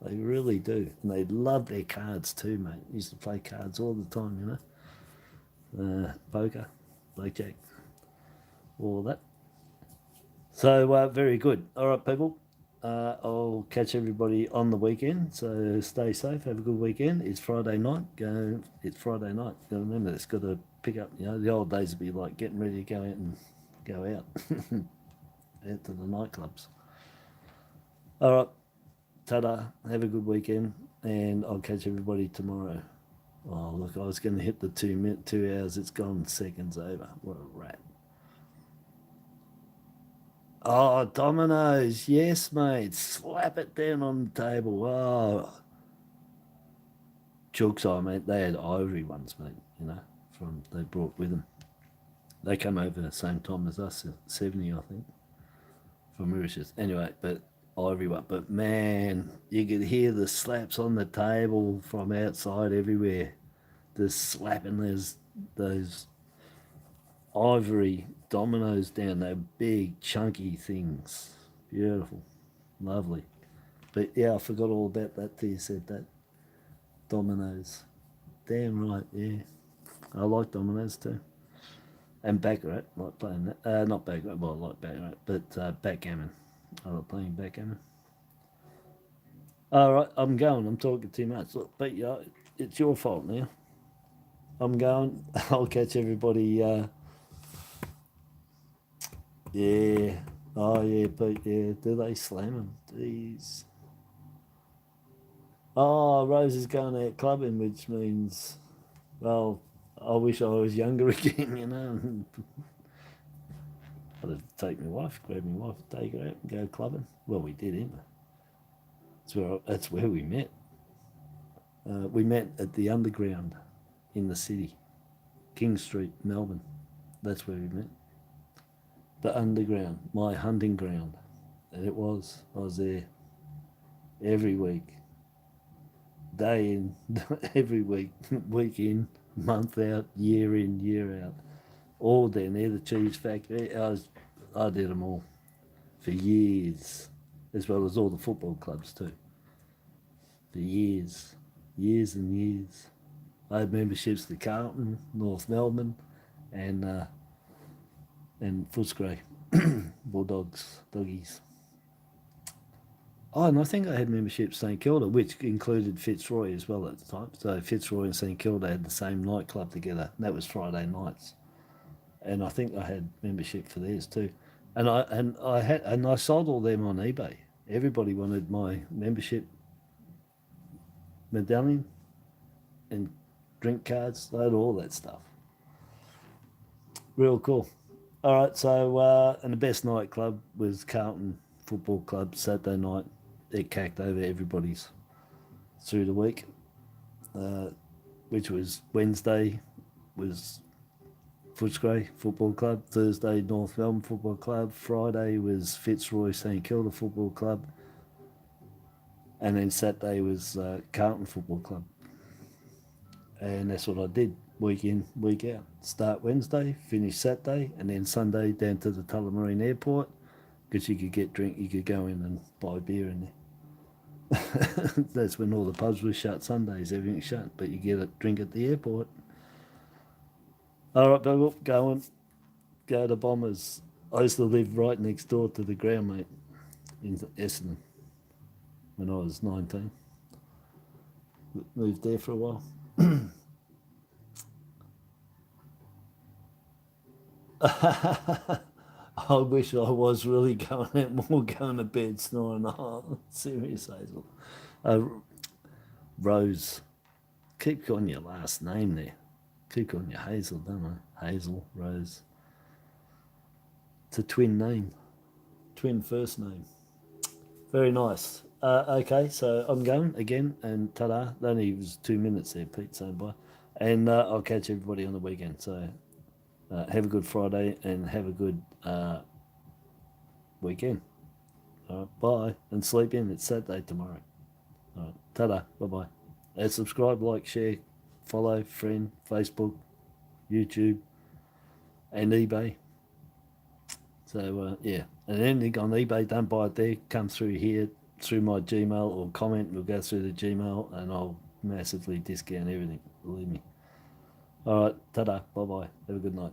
They really do. And they love their cards too, mate. Used to play cards all the time, poker, blackjack, all that. So, very good. All right, people. I'll catch everybody on the weekend. So stay safe. Have a good weekend. It's Friday night. It's Friday night. Got to remember, it's got to pick up. The old days would be like getting ready to go out and go out, out to the nightclubs. All right. Ta-da. Have a good weekend, and I'll catch everybody tomorrow. Oh, look, I was going to hit the 2 hours. It's gone seconds over. What a rat. Oh, Dominoes. Yes, mate. Slap it down on the table. Oh. Chooks, mate. They had ivory ones, mate, they brought with them. They come over the same time as us, 70, I think, from Mauritius. Anyway, but ivory one. But, man, you could hear the slaps on the table from outside everywhere. Just slapping those ivory dominoes down, those big chunky things. Beautiful, lovely. But yeah, I forgot all about that till you said that. Dominoes. Damn right, yeah. I like dominoes too. And baccarat, like playing that. Not baccarat, well, I like baccarat, but backgammon. I like playing backgammon. All right, I'm going. I'm talking too much. Look, but yeah, it's your fault now. I'm going. I'll catch everybody. Yeah. Oh yeah, but yeah, do they slam them? Jeez. Oh, Rose is going out clubbing, which means, well, I wish I was younger again. You know. I'd have to take my wife, grab my wife, take her out, and go clubbing. Well, we did, anyway. That's where we met. We met at the Underground in the city, King Street, Melbourne. That's where we met. The Underground, my hunting ground. And I was there every week, day in, every week, week in, month out, year in, year out. All down there, the cheese factory. I did them all for years, as well as all the football clubs too. For years, years and years. I had memberships to Carlton, North Melbourne, and Footscray, Bulldogs, doggies. Oh, and I think I had membership St Kilda, which included Fitzroy as well at the time. So Fitzroy and St Kilda had the same nightclub together. That was Friday nights, and I think I had membership for theirs too. And I sold all them on eBay. Everybody wanted my membership medallion and drink cards. They had all that stuff. Real cool. All right, so and the best nightclub was Carlton Football Club Saturday night. It cacked over everybody's through the week, which was Wednesday was Footscray Football Club, Thursday North Melbourne Football Club, Friday was Fitzroy St Kilda Football Club, and then Saturday was Carlton Football Club. And that's what I did, week in, week out. Start Wednesday, finish Saturday, and then Sunday down to the Tullamarine Airport, because you could get drink, you could go in and buy beer in there. That's when all the pubs were shut. Sundays, everything's shut, but you get a drink at the airport. All right, people, go to Bombers. I used to live right next door to the ground, mate, in Essendon when I was 19. Moved there for a while. I wish I was really going out more, going to bed, snoring. Oh, serious, Hazel. Rose. Keep calling your last name there. Keep calling you Hazel, don't I? Hazel, Rose. It's a twin name. Twin first name. Very nice. Okay, so I'm going again, and ta-da. Only was 2 minutes there, Pete, saying bye. And I'll catch everybody on the weekend. So have a good Friday and have a good weekend. All right, bye. And sleep in. It's Saturday tomorrow. All right, ta-da. Bye-bye. And subscribe, like, share, follow, friend, Facebook, YouTube, and eBay. So, yeah. And anything on eBay, don't buy it there. Come through here, through my Gmail, or comment. We'll go through the Gmail, and I'll massively discount everything. Believe me. All right. Ta-da. Bye-bye. Have a good night.